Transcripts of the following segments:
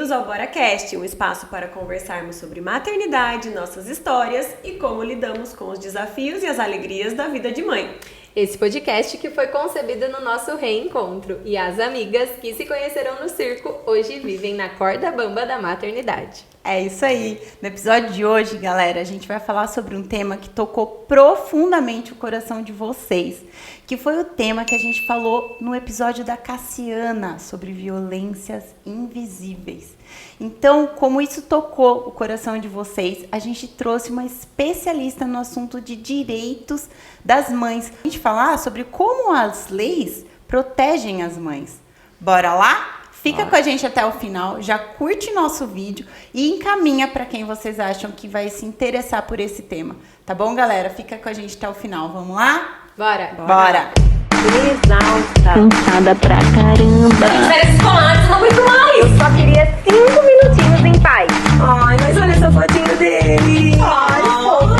bem-vindos ao BoraCast, um espaço para conversarmos sobre maternidade, nossas histórias e como lidamos com os desafios e as alegrias da vida de mãe. Esse podcast que foi concebido no nosso reencontro e as amigas que se conheceram no circo hoje vivem na corda bamba da maternidade. É isso aí. No episódio de hoje, galera, a gente vai falar sobre um tema que tocou profundamente o coração de vocês, que foi o tema que a gente falou no episódio da Cassiana, sobre violências invisíveis. Então, como isso tocou o coração de vocês, a gente trouxe uma especialista no assunto de direitos das mães. A gente falar sobre como as leis protegem as mães. Bora lá? Fica com a gente até o final, já curte nosso vídeo e encaminha para quem vocês acham que vai se interessar por esse tema. Tá bom, galera? Fica com a gente até o final. Vamos lá? Bora! Bora! Exausta. Cansada pra caramba. Férias escolares, não aguento mais. Eu só queria 5 minutinhos em paz. Ai, mas olha essa fotinho dele. Ai, fofo.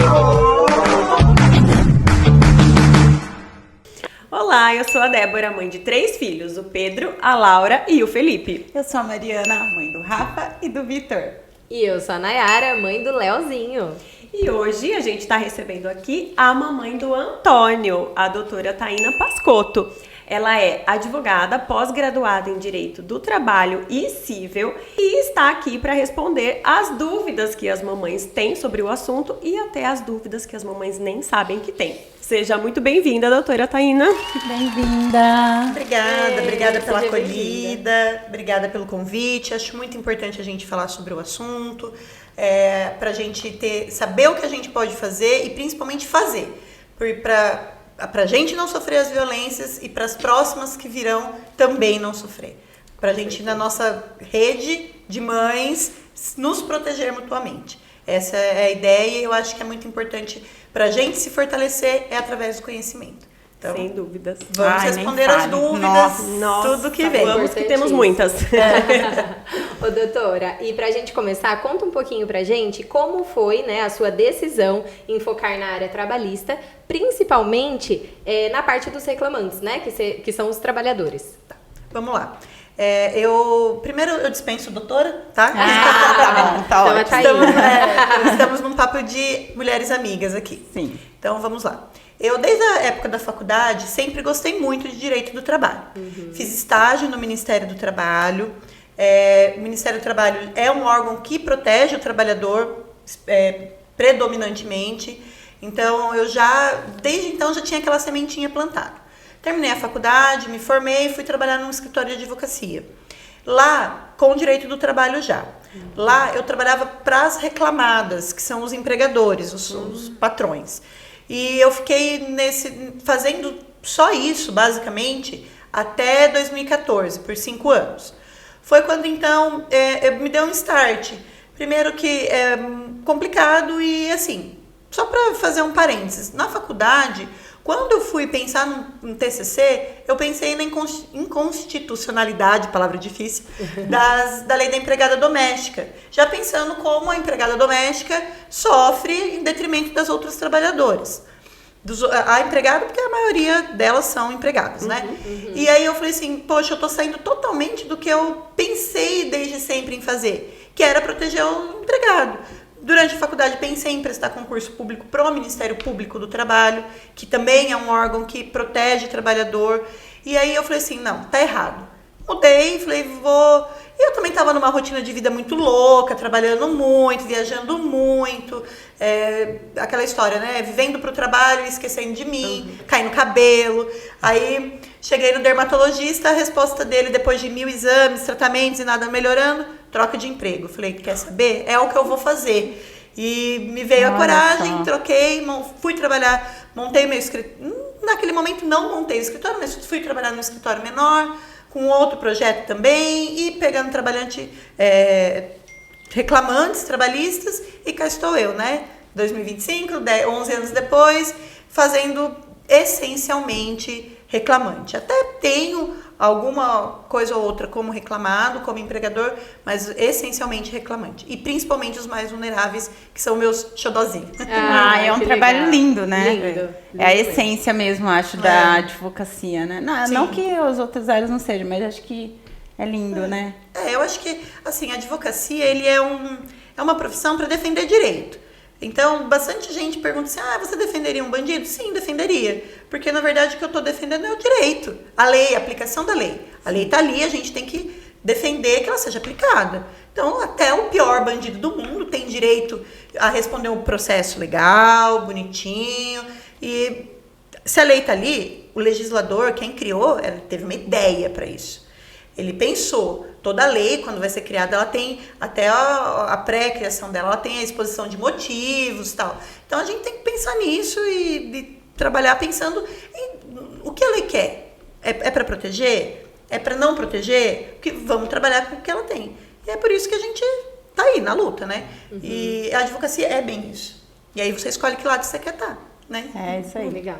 Olá, eu sou a Débora, mãe de 3 filhos, o Pedro, a Laura e o Felipe. Eu sou a Mariana, mãe do Rafa e do Vitor. E eu sou a Nayara, mãe do Leozinho. E hoje a gente está recebendo aqui a mamãe do Antônio, a doutora Taína Pascotto. Ela é advogada, pós-graduada em Direito do Trabalho e Cível e está aqui para responder as dúvidas que as mamães têm sobre o assunto e até as dúvidas que as mamães nem sabem que têm. Seja muito bem-vinda, doutora Taína. Bem-vinda. Obrigada pela seja acolhida, obrigada pelo convite. Acho muito importante a gente falar sobre o assunto, para a gente saber o que a gente pode fazer e principalmente fazer, para a gente não sofrer as violências e para as próximas que virão também não sofrer. Para a gente, na nossa rede de mães, nos proteger mutuamente. Essa é a ideia e eu acho que é muito importante para a gente se fortalecer através do conhecimento. Então, sem dúvidas. Vamos responder as dúvidas, tudo que vem. Vamos que temos muitas. Ô, doutora, e pra gente começar, conta um pouquinho pra gente como foi, né, a sua decisão em focar na área trabalhista, principalmente na parte dos reclamantes, né, que são os trabalhadores. Tá, vamos lá. Primeiro eu dispenso doutora, tá? Tá bom, tá Então, ótimo. Estamos num papo de mulheres amigas aqui. Sim. Então vamos lá. Eu, desde a época da faculdade, sempre gostei muito de direito do trabalho. Fiz estágio no Ministério do Trabalho. O Ministério do Trabalho é um órgão que protege o trabalhador predominantemente. Então, desde então, já tinha aquela sementinha plantada. Terminei a faculdade, me formei e fui trabalhar num escritório de advocacia. Lá, com o direito do trabalho já. Lá, eu trabalhava para as reclamadas, que são os empregadores, os patrões. E eu fiquei fazendo só isso, basicamente, até 2014, por 5 anos. Foi quando, então, me deu um start. Primeiro que é complicado e, assim, só para fazer um parênteses. Na faculdade, quando eu fui pensar no TCC, eu pensei na inconstitucionalidade, palavra difícil, da lei da empregada doméstica. Já pensando como a empregada doméstica sofre em detrimento das outras trabalhadoras. A empregada, porque a maioria delas são empregadas, né? E aí eu falei assim, poxa, eu tô saindo totalmente do que eu pensei desde sempre em fazer, que era proteger o empregado. Durante a faculdade pensei em prestar concurso público para o Ministério Público do Trabalho, que também é um órgão que protege o trabalhador. E aí eu falei assim, não, tá errado. Mudei, falei, vou... E eu também estava numa rotina de vida muito louca, trabalhando muito, viajando muito. Aquela história, né? Vivendo para o trabalho e esquecendo de mim, caindo cabelo. Aí cheguei no dermatologista, a resposta dele, depois de 1000 exames, tratamentos e nada melhorando, troca de emprego. Falei, quer saber? É o que eu vou fazer. E me veio a coragem, troquei, fui trabalhar, montei meu escritório. Naquele momento não montei o escritório, mas fui trabalhar num escritório menor, com outro projeto também, e pegando reclamantes trabalhistas, e cá estou eu, né? 2025, 11 anos depois, fazendo essencialmente reclamante. Até tenho alguma coisa ou outra como reclamado, como empregador, mas essencialmente reclamante. E principalmente os mais vulneráveis, que são meus xodozinhos. É um trabalho lindo, né? Lindo. É a essência mesmo, acho, da advocacia, né? Não que as outras áreas não sejam, mas acho que É lindo, né? Eu acho que, assim, a advocacia, ele é uma profissão para defender direito. Então, bastante gente pergunta assim, você defenderia um bandido? Sim, defenderia. Porque, na verdade, o que eu estou defendendo é o direito. A lei, a aplicação da lei. A lei está ali, a gente tem que defender que ela seja aplicada. Então, até o pior bandido do mundo tem direito a responder um processo legal, bonitinho. E se a lei está ali, o legislador, quem criou, teve uma ideia para isso. Ele pensou, toda lei, quando vai ser criada, ela tem, até a pré-criação dela, ela tem a exposição de motivos e tal. Então, a gente tem que pensar nisso e trabalhar pensando em o que a lei quer. É para proteger? É para não proteger? Porque vamos trabalhar com o que ela tem. E é por isso que a gente tá aí, na luta, né? E a advocacia é bem isso. E aí você escolhe que lado você quer estar, né? É isso aí. Legal.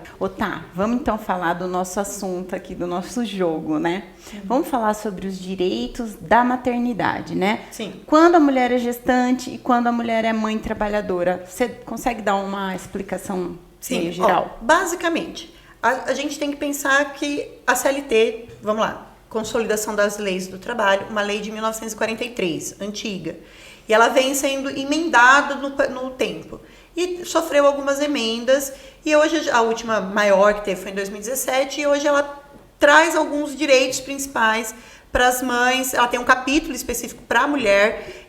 Vamos então falar do nosso assunto aqui, do nosso jogo, né? Vamos falar sobre os direitos da maternidade, né? Sim. Quando a mulher é gestante e quando a mulher é mãe trabalhadora. Você consegue dar uma explicação meio geral? Basicamente, a gente tem que pensar que a CLT, vamos lá, Consolidação das Leis do Trabalho, uma lei de 1943, antiga. E ela vem sendo emendada no tempo. E sofreu algumas emendas. E hoje, a última maior que teve foi em 2017. E hoje ela traz alguns direitos principais para as mães. Ela tem um capítulo específico para a mulher,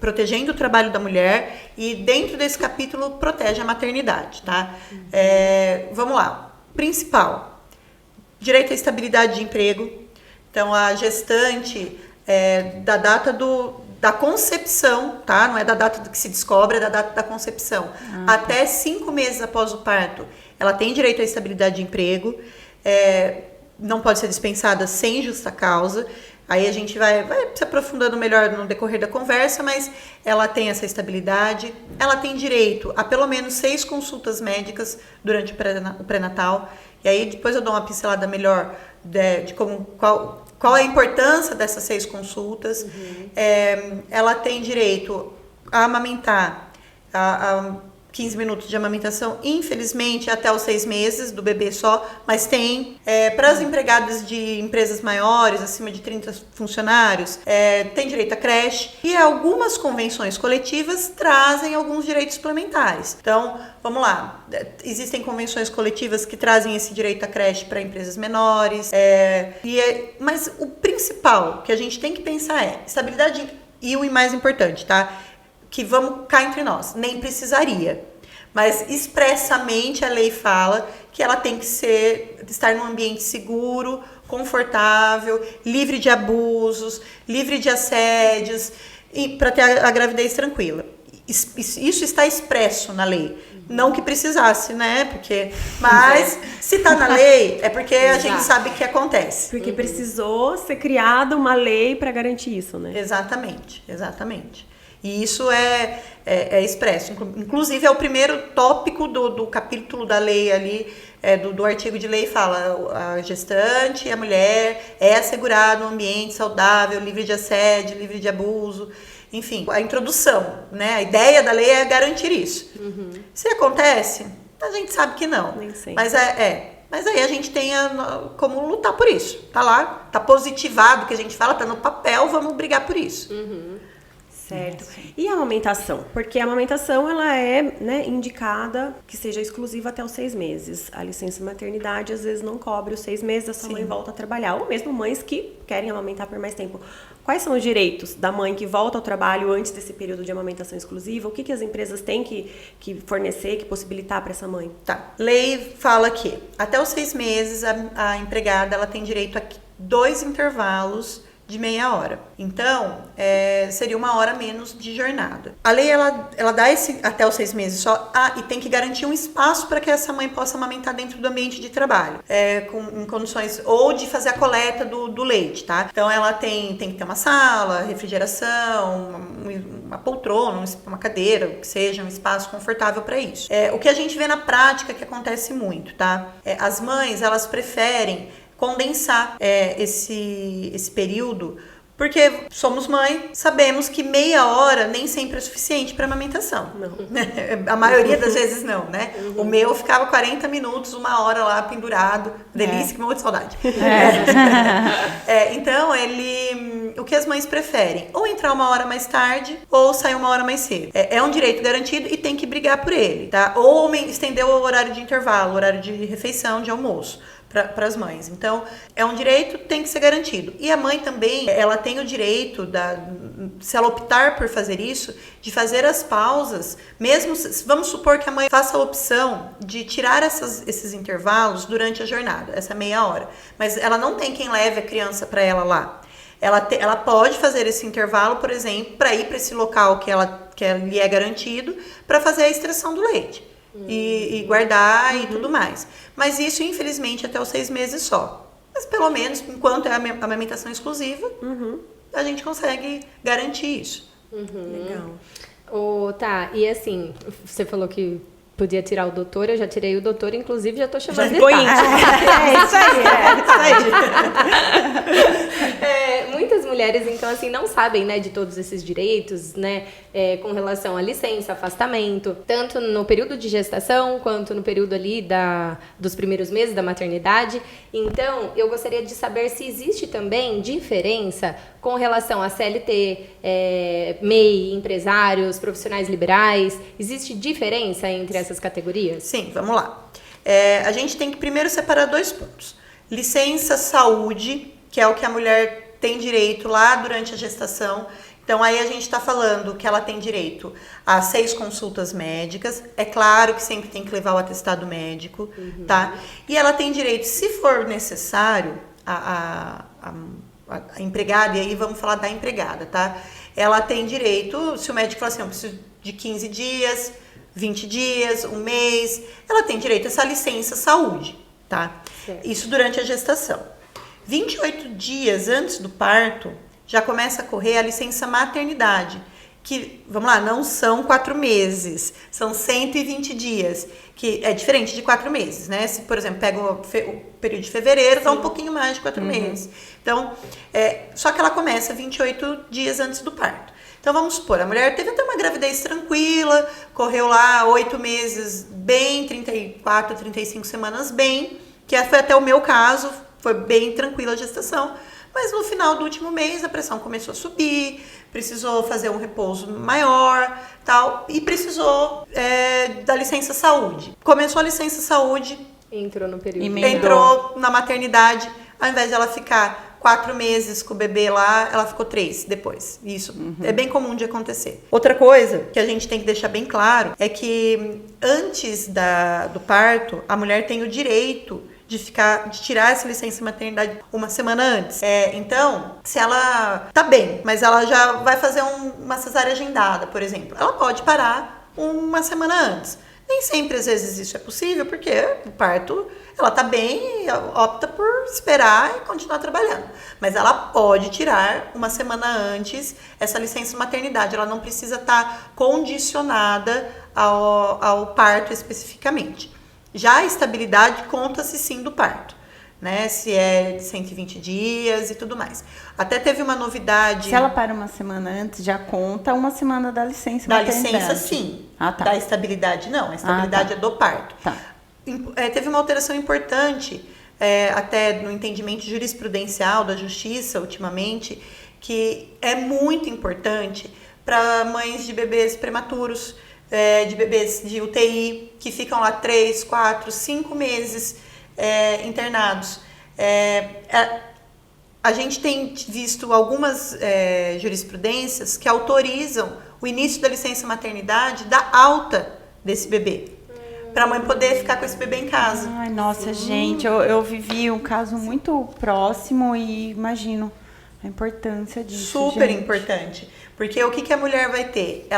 protegendo o trabalho da mulher. E dentro desse capítulo protege a maternidade, tá? Vamos lá. Principal, direito à estabilidade de emprego. Então, a gestante, da data da concepção, tá? Não é da data do que se descobre, é da data da concepção. Até 5 meses após o parto, ela tem direito à estabilidade de emprego, não pode ser dispensada sem justa causa. Aí a gente vai se aprofundando melhor no decorrer da conversa, mas ela tem essa estabilidade. Ela tem direito a pelo menos 6 consultas médicas durante o pré-natal. E aí depois eu dou uma pincelada melhor de qual é a importância dessas 6 consultas. Ela tem direito a amamentar a 15 minutos de amamentação, infelizmente, até os 6 meses do bebê só, mas tem. Para as empregadas de empresas maiores, acima de 30 funcionários, tem direito à creche. E algumas convenções coletivas trazem alguns direitos suplementares. Então, vamos lá. Existem convenções coletivas que trazem esse direito à creche para empresas menores. Mas o principal que a gente tem que pensar é estabilidade e o mais importante, tá? Que vamos cá entre nós, nem precisaria. Mas expressamente a lei fala que ela tem que estar num ambiente seguro, confortável, livre de abusos, livre de assédios, para ter a gravidez tranquila. Isso está expresso na lei. Não que precisasse, né? Mas se está na lei, é porque a gente sabe que acontece. Porque precisou ser criada uma lei para garantir isso, né? Exatamente. E isso é expresso. Inclusive, é o primeiro tópico do capítulo da lei ali, do artigo de lei, fala: a gestante, a mulher é assegurada um ambiente saudável, livre de assédio, livre de abuso. Enfim, a introdução, né? A ideia da lei é garantir isso. Se acontece, a gente sabe que não. Nem sempre. Mas Mas aí a gente tem como lutar por isso. Tá lá, tá positivado, que a gente fala, tá no papel, vamos brigar por isso. Certo. E a amamentação? Porque a amamentação, ela é, né, indicada que seja exclusiva até os 6 meses. A licença maternidade, às vezes, não cobre os 6 meses, a sua mãe volta a trabalhar. Ou mesmo mães que querem amamentar por mais tempo. Quais são os direitos da mãe que volta ao trabalho antes desse período de amamentação exclusiva? O que as empresas têm que fornecer, que possibilitar para essa mãe? Tá. Lei fala que até os 6 meses a empregada ela tem direito a 2 intervalos de meia hora. Então, seria 1 hora menos de jornada. A lei, ela dá esse até os 6 meses só, e tem que garantir um espaço para que essa mãe possa amamentar dentro do ambiente de trabalho, em condições, ou de fazer a coleta do leite, tá? Então, ela tem que ter uma sala, refrigeração, uma poltrona, uma cadeira, o que seja, um espaço confortável para isso. O que a gente vê na prática que acontece muito, tá? As mães, elas preferem condensar esse período, Porque somos mãe, sabemos que meia hora nem sempre é suficiente para amamentação. Não. A maioria das vezes não, né? O meu ficava 40 minutos, 1 hora lá pendurado. Delícia, que morro de saudade. Então, o que as mães preferem? Ou entrar 1 hora mais tarde, ou sair 1 hora mais cedo. É um direito garantido e tem que brigar por ele, tá? Ou estender o horário de intervalo, o horário de refeição, de almoço, para as mães. Então, é um direito, tem que ser garantido. E a mãe também, ela tem o direito, se ela optar por fazer isso, de fazer as pausas, mesmo, vamos supor que a mãe faça a opção de tirar esses intervalos durante a jornada, essa meia hora. Mas ela não tem quem leve a criança para ela lá. Ela pode fazer esse intervalo, por exemplo, para ir para esse local que lhe é garantido, para fazer a extração do leite. E guardar e tudo mais. Mas isso, infelizmente, até os 6 meses só. Mas pelo menos, enquanto é a amamentação exclusiva, a gente consegue garantir isso. Legal. Tá, e assim, você falou que podia tirar o doutor, eu já tirei o doutor, inclusive já tô chamando de Tati. Isso aí. Muitas mulheres, então, assim, não sabem, né, de todos esses direitos, né, com relação à licença, afastamento, tanto no período de gestação, quanto no período ali dos primeiros meses da maternidade. Então, eu gostaria de saber se existe também diferença com relação a CLT, MEI, empresários, profissionais liberais. Existe diferença entre essas categorias? Sim, vamos lá. A gente tem que primeiro separar 2 pontos. Licença saúde, que é o que a mulher tem direito lá durante a gestação. Então, aí a gente está falando que ela tem direito a 6 consultas médicas. É claro que sempre tem que levar o atestado médico, tá? E ela tem direito, se for necessário, a empregada, e aí vamos falar da empregada, tá? Ela tem direito, se o médico falar assim, eu preciso de 15 dias, 20 dias, 1 mês, ela tem direito a essa licença saúde, tá? Certo. Isso durante a gestação. 28 dias antes do parto, já começa a correr a licença maternidade, que, vamos lá, não são 4 meses, são 120 dias, que é diferente de 4 meses, né? Se, por exemplo, pega o período de fevereiro, dá um pouquinho mais de 4 meses. Então, só que ela começa 28 dias antes do parto. Então, vamos supor, a mulher teve até uma gravidez tranquila, correu lá 8 meses bem, 34, 35 semanas bem, que foi até o meu caso, foi bem tranquila a gestação, mas no final do último mês a pressão começou a subir, precisou fazer um repouso maior, tal, e precisou da licença saúde. Começou a licença saúde, Entrou no período. entrou na maternidade, ao invés de ela ficar 4 meses com o bebê lá, ela ficou 3 depois. Isso é bem comum de acontecer. Outra coisa que a gente tem que deixar bem claro é que antes do parto, a mulher tem o direito de tirar essa licença maternidade 1 semana antes. Então, se ela tá bem, mas ela já vai fazer uma cesárea agendada, por exemplo, ela pode parar 1 semana antes. Nem sempre, às vezes, isso é possível, porque o parto, ela tá bem e opta por esperar e continuar trabalhando. Mas ela pode tirar 1 semana antes essa licença maternidade. Ela não precisa estar condicionada ao parto especificamente. Já a estabilidade conta-se sim do parto, né? Se é de 120 dias e tudo mais. Até teve uma novidade. Se ela para 1 semana antes, já conta 1 semana da licença Da maternidade. licença, sim. Ah, tá. Da estabilidade, não. A estabilidade é do parto. Tá. Teve uma alteração importante, até no entendimento jurisprudencial da justiça, ultimamente, que é muito importante para mães de bebês prematuros, de bebês de UTI, que ficam lá 3, 4, 5 meses internados. A gente tem visto algumas jurisprudências que autorizam o início da licença maternidade da alta desse bebê, para a mãe poder ficar com esse bebê em casa. Ai, nossa, gente, eu vivi um caso muito próximo e imagino a importância disso. Super gente. importante. Porque o que a mulher vai ter?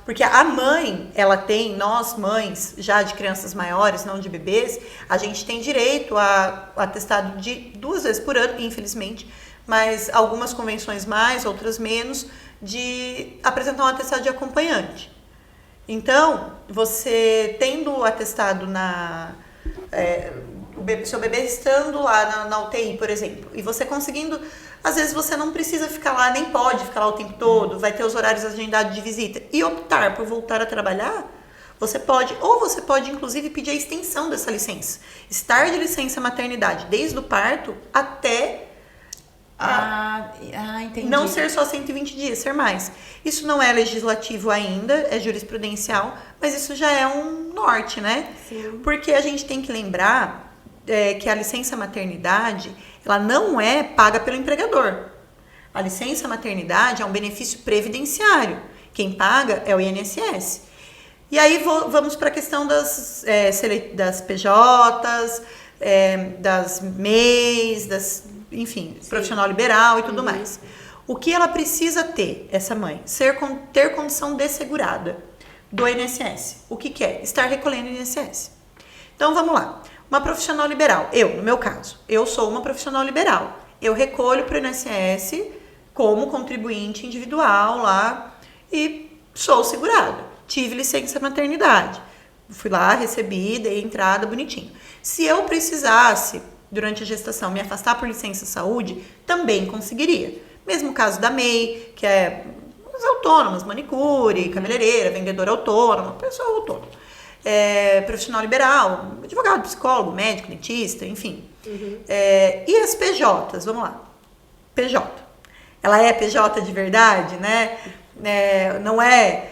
Porque a mãe, ela tem, nós mães, já de crianças maiores, não de bebês, a gente tem direito a atestado de 2 vezes por ano, infelizmente, mas algumas convenções mais, outras menos, de apresentar um atestado de acompanhante. Então, você tendo o atestado seu bebê estando lá na UTI, por exemplo, e você conseguindo Às vezes você não precisa ficar lá, nem pode ficar lá o tempo todo, vai ter os horários agendados de visita. E optar por voltar a trabalhar, você pode, ou você pode inclusive pedir a extensão dessa licença. Estar de licença maternidade desde o parto até entendi. não ser só 120 dias, ser mais. Isso não é legislativo ainda, é jurisprudencial, mas isso já é um norte, né? Sim. Porque a gente tem que lembrar que a licença maternidade, ela não é paga pelo empregador. A licença maternidade é um benefício previdenciário. Quem paga é o INSS. E aí vamos para a questão das PJs, das MEIs, enfim, profissional liberal e tudo mais. O que ela precisa ter, essa mãe? Ter condição de segurada do INSS. O que é? Estar recolhendo o INSS. Então, vamos lá. Uma profissional liberal, no meu caso, eu sou uma profissional liberal. Eu recolho para o INSS como contribuinte individual lá e sou segurada. Tive licença maternidade. Fui lá, recebi, dei entrada, bonitinho. Se eu precisasse, durante a gestação, me afastar por licença saúde, também conseguiria. Mesmo caso da MEI, que é os autônomos, manicure, cabeleireira, vendedora autônoma, pessoa autônoma. Profissional liberal, advogado, psicólogo, médico, dentista, enfim. E as PJs, vamos lá. PJ. Ela é PJ de verdade, né? Não é...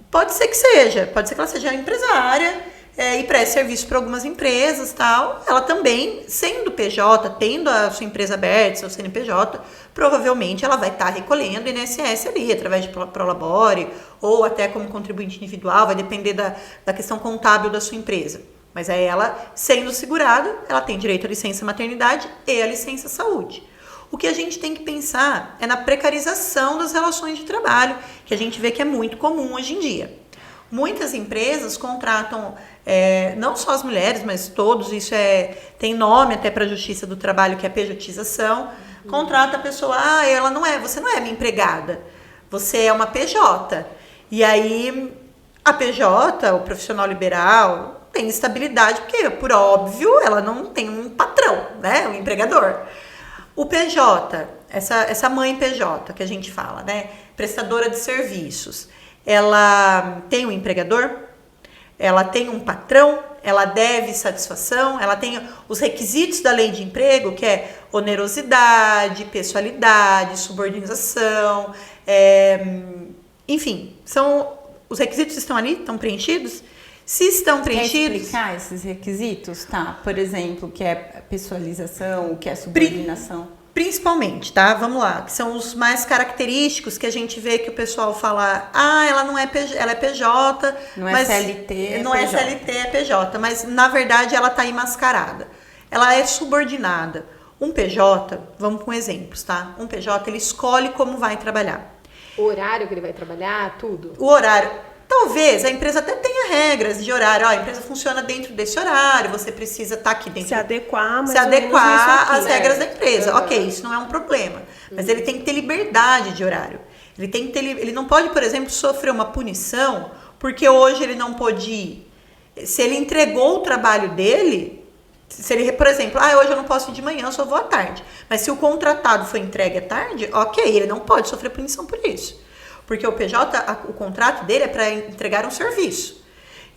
Pode ser que seja, pode ser que ela seja empresária e preste serviço para algumas empresas e tal. Ela também, sendo PJ, tendo a sua empresa aberta, seu CNPJ, provavelmente ela vai estar recolhendo INSS ali, através de Prolabore, ou até como contribuinte individual, vai depender da questão contábil da sua empresa. Mas aí ela, sendo segurada, ela tem direito à licença maternidade e à licença saúde. O que a gente tem que pensar é na precarização das relações de trabalho, que a gente vê que é muito comum hoje em dia. Muitas empresas contratam, não só as mulheres, mas todos, isso tem nome até para a Justiça do Trabalho, que é a pejotização. Contrata a pessoa, você não é minha empregada, você é uma PJ. E aí, a PJ, o profissional liberal, tem estabilidade, porque, por óbvio, ela não tem um patrão, né, um empregador. O PJ, essa mãe PJ que a gente fala, né, prestadora de serviços, ela tem um empregador, ela tem um patrão, ela deve satisfação, ela tem os requisitos da lei de emprego, que é onerosidade, pessoalidade, subordinação, enfim, os requisitos estão ali, estão preenchidos? Se estão preenchidos... Quer explicar esses requisitos? Tá, por exemplo, o que é pessoalização, o que é subordinação? Principalmente, tá? Vamos lá, que são os mais característicos que a gente vê que o pessoal fala, ela não é PJ, ela é PJ, não é mas CLT, não é CLT, é PJ, mas na verdade ela tá aí mascarada. Ela é subordinada. Um PJ, vamos com exemplos, tá? Um PJ, ele escolhe como vai trabalhar. O horário que ele vai trabalhar, tudo. O horário. Talvez a empresa até tenha regras de horário. A empresa funciona dentro desse horário, você precisa estar aqui dentro. Se adequar às regras da empresa. Ok, isso não é um problema. Mas ele tem que ter liberdade de horário. Ele não pode, por exemplo, sofrer uma punição porque hoje ele não pôde ir. Se ele entregou o trabalho dele, se ele, por exemplo, hoje eu não posso ir de manhã, eu só vou à tarde. Mas se o contratado foi entregue à tarde, ok, ele não pode sofrer punição por isso. Porque o PJ, o contrato dele é para entregar um serviço.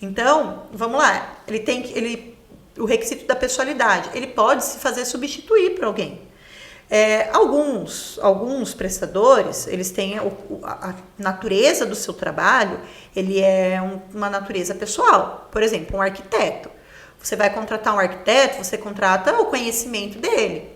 Então, vamos lá, o requisito da pessoalidade, ele pode se fazer substituir por alguém. Alguns prestadores, eles têm a natureza do seu trabalho, ele é uma natureza pessoal. Por exemplo, um arquiteto. Você vai contratar um arquiteto, você contrata o conhecimento dele,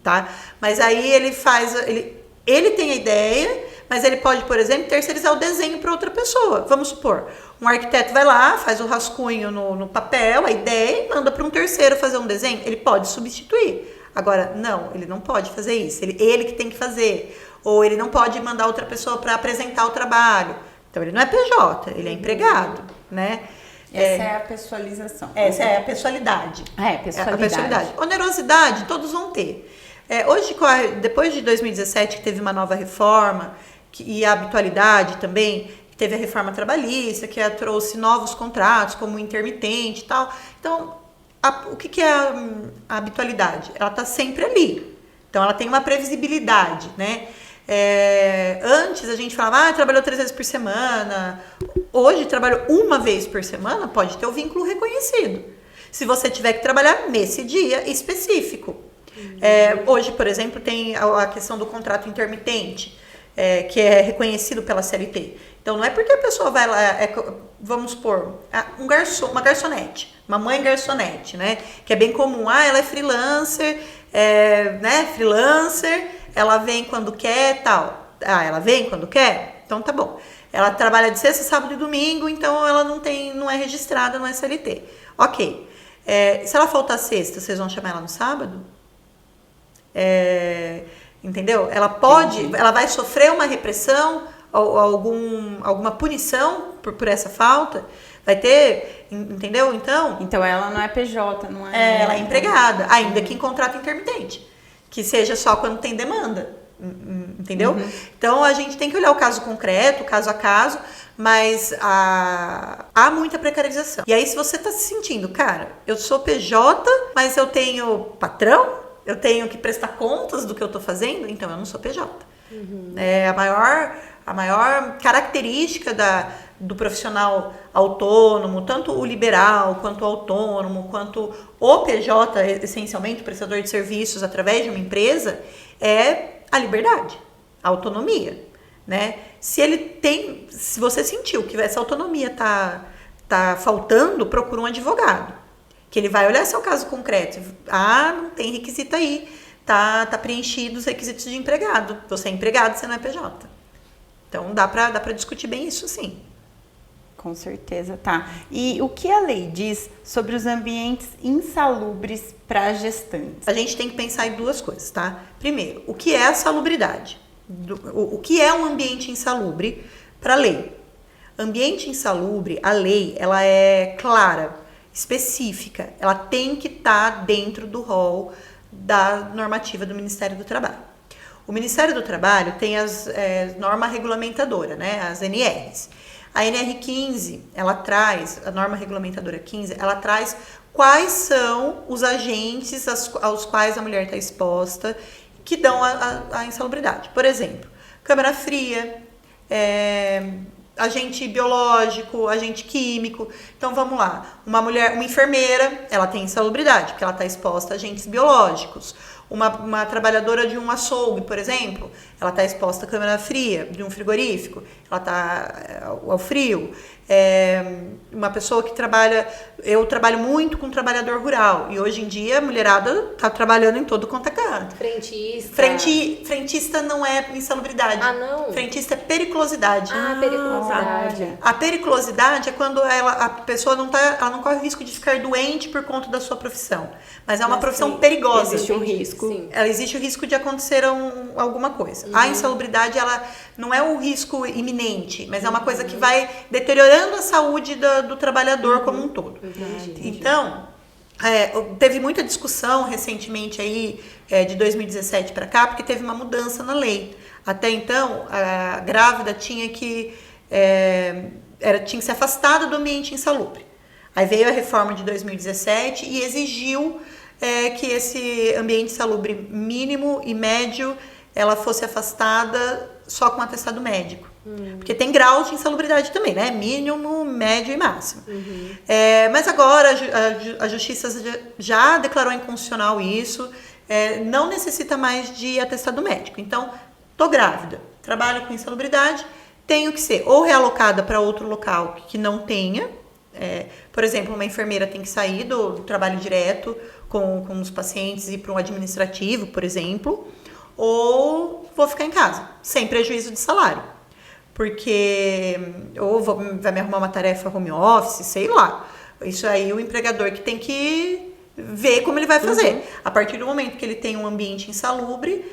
tá? Mas aí ele tem a ideia, mas ele pode, por exemplo, terceirizar o desenho para outra pessoa. Vamos supor, um arquiteto vai lá, faz o rascunho no papel, a ideia, e manda para um terceiro fazer um desenho. Ele pode substituir. Agora, não, ele não pode fazer isso. Ele que tem que fazer. Ou ele não pode mandar outra pessoa para apresentar o trabalho. Então, ele não é PJ, ele é empregado, né? Essa é a pessoalização. Essa é a pessoalidade. Pessoalidade. Onerosidade, todos vão ter. Hoje, depois de 2017, que teve uma nova reforma, e a habitualidade também, que teve a reforma trabalhista, que trouxe novos contratos, como intermitente e tal. Então, o que é a habitualidade? Ela está sempre ali. Então, ela tem uma previsibilidade, né? Antes a gente falava, trabalhou 3 vezes por semana. Hoje, trabalhou 1 vez por semana, pode ter o vínculo reconhecido. Se você tiver que trabalhar nesse dia específico. Hoje, por exemplo, tem a questão do contrato intermitente, que é reconhecido pela CLT. Então, não é porque a pessoa vai lá, vamos supor, uma garçonete, uma mãe garçonete, né? Que é bem comum. Ela é freelancer, né? Freelancer, ela vem quando quer, tal. Ela vem quando quer? Então, tá bom. Ela trabalha de sexta, sábado e domingo, então ela não é registrada no SLT. Ok. Se ela faltar sexta, vocês vão chamar ela no sábado? Entendeu? Ela vai sofrer uma repressão, alguma punição por essa falta? Vai ter, entendeu? Então ela não é PJ, não é? Ela é empregada, ainda que em contrato intermitente, que seja só quando tem demanda, entendeu? Então a gente tem que olhar o caso concreto, caso a caso, mas há muita precarização. E aí, se você tá se sentindo, cara, eu sou PJ, mas eu tenho patrão, eu tenho que prestar contas do que eu tô fazendo, então eu não sou PJ. A maior característica do profissional autônomo, tanto o liberal, quanto o autônomo, quanto o PJ, essencialmente, o prestador de serviços através de uma empresa, é a liberdade, a autonomia, né? Se você sentiu que essa autonomia tá faltando, procura um advogado, que ele vai olhar seu caso concreto. Não tem requisito aí, tá preenchido os requisitos de empregado. Você é empregado, você não é PJ. Então dá pra discutir bem isso, sim. Com certeza, tá. E o que a lei diz sobre os ambientes insalubres para gestantes? A gente tem que pensar em 2 coisas, tá? Primeiro, o que é a salubridade? O que é um ambiente insalubre para a lei? Ambiente insalubre, a lei, ela é clara, específica. Ela tem que estar dentro do rol da normativa do Ministério do Trabalho. O Ministério do Trabalho tem as norma regulamentadora, né? As NRs. A NR15, a norma regulamentadora 15, ela traz quais são os agentes aos quais a mulher está exposta que dão a insalubridade. Por exemplo, câmara fria, agente biológico, agente químico. Então, vamos lá. Uma enfermeira, ela tem insalubridade, porque ela está exposta a agentes biológicos. Uma trabalhadora de um açougue, por exemplo, ela está exposta à câmara fria, de um frigorífico, ela está ao frio. Uma pessoa que eu trabalho muito com trabalhador rural, e hoje em dia a mulherada está trabalhando em todo quanto é canto. Frentista não é insalubridade. Não? Frentista é periculosidade. Periculosidade. A periculosidade é quando a pessoa ela não corre o risco de ficar doente por conta da sua profissão, mas é uma profissão perigosa. Existe um risco. Sim. Existe o risco de acontecer alguma coisa. A insalubridade, ela não é um risco iminente, mas é uma coisa que vai deteriorando a saúde do trabalhador como um todo. Entendi. Então, teve muita discussão recentemente aí, de 2017 para cá, porque teve uma mudança na lei. Até então, a grávida tinha que ser afastada do ambiente insalubre. Aí veio a reforma de 2017 e exigiu que esse ambiente insalubre mínimo e médio ela fosse afastada só com atestado médico. Porque tem graus de insalubridade também, né? Mínimo, médio e máximo. Mas agora a Justiça já declarou inconstitucional isso, não necessita mais de atestado médico. Então, tô grávida, trabalho com insalubridade, tenho que ser ou realocada para outro local que não tenha. Por exemplo, uma enfermeira tem que sair do trabalho direto com os pacientes e ir para um administrativo, por exemplo, ou vou ficar em casa, sem prejuízo de salário. Porque vai me arrumar uma tarefa home office, sei lá. Isso aí o empregador que tem que ver como ele vai fazer. A partir do momento que ele tem um ambiente insalubre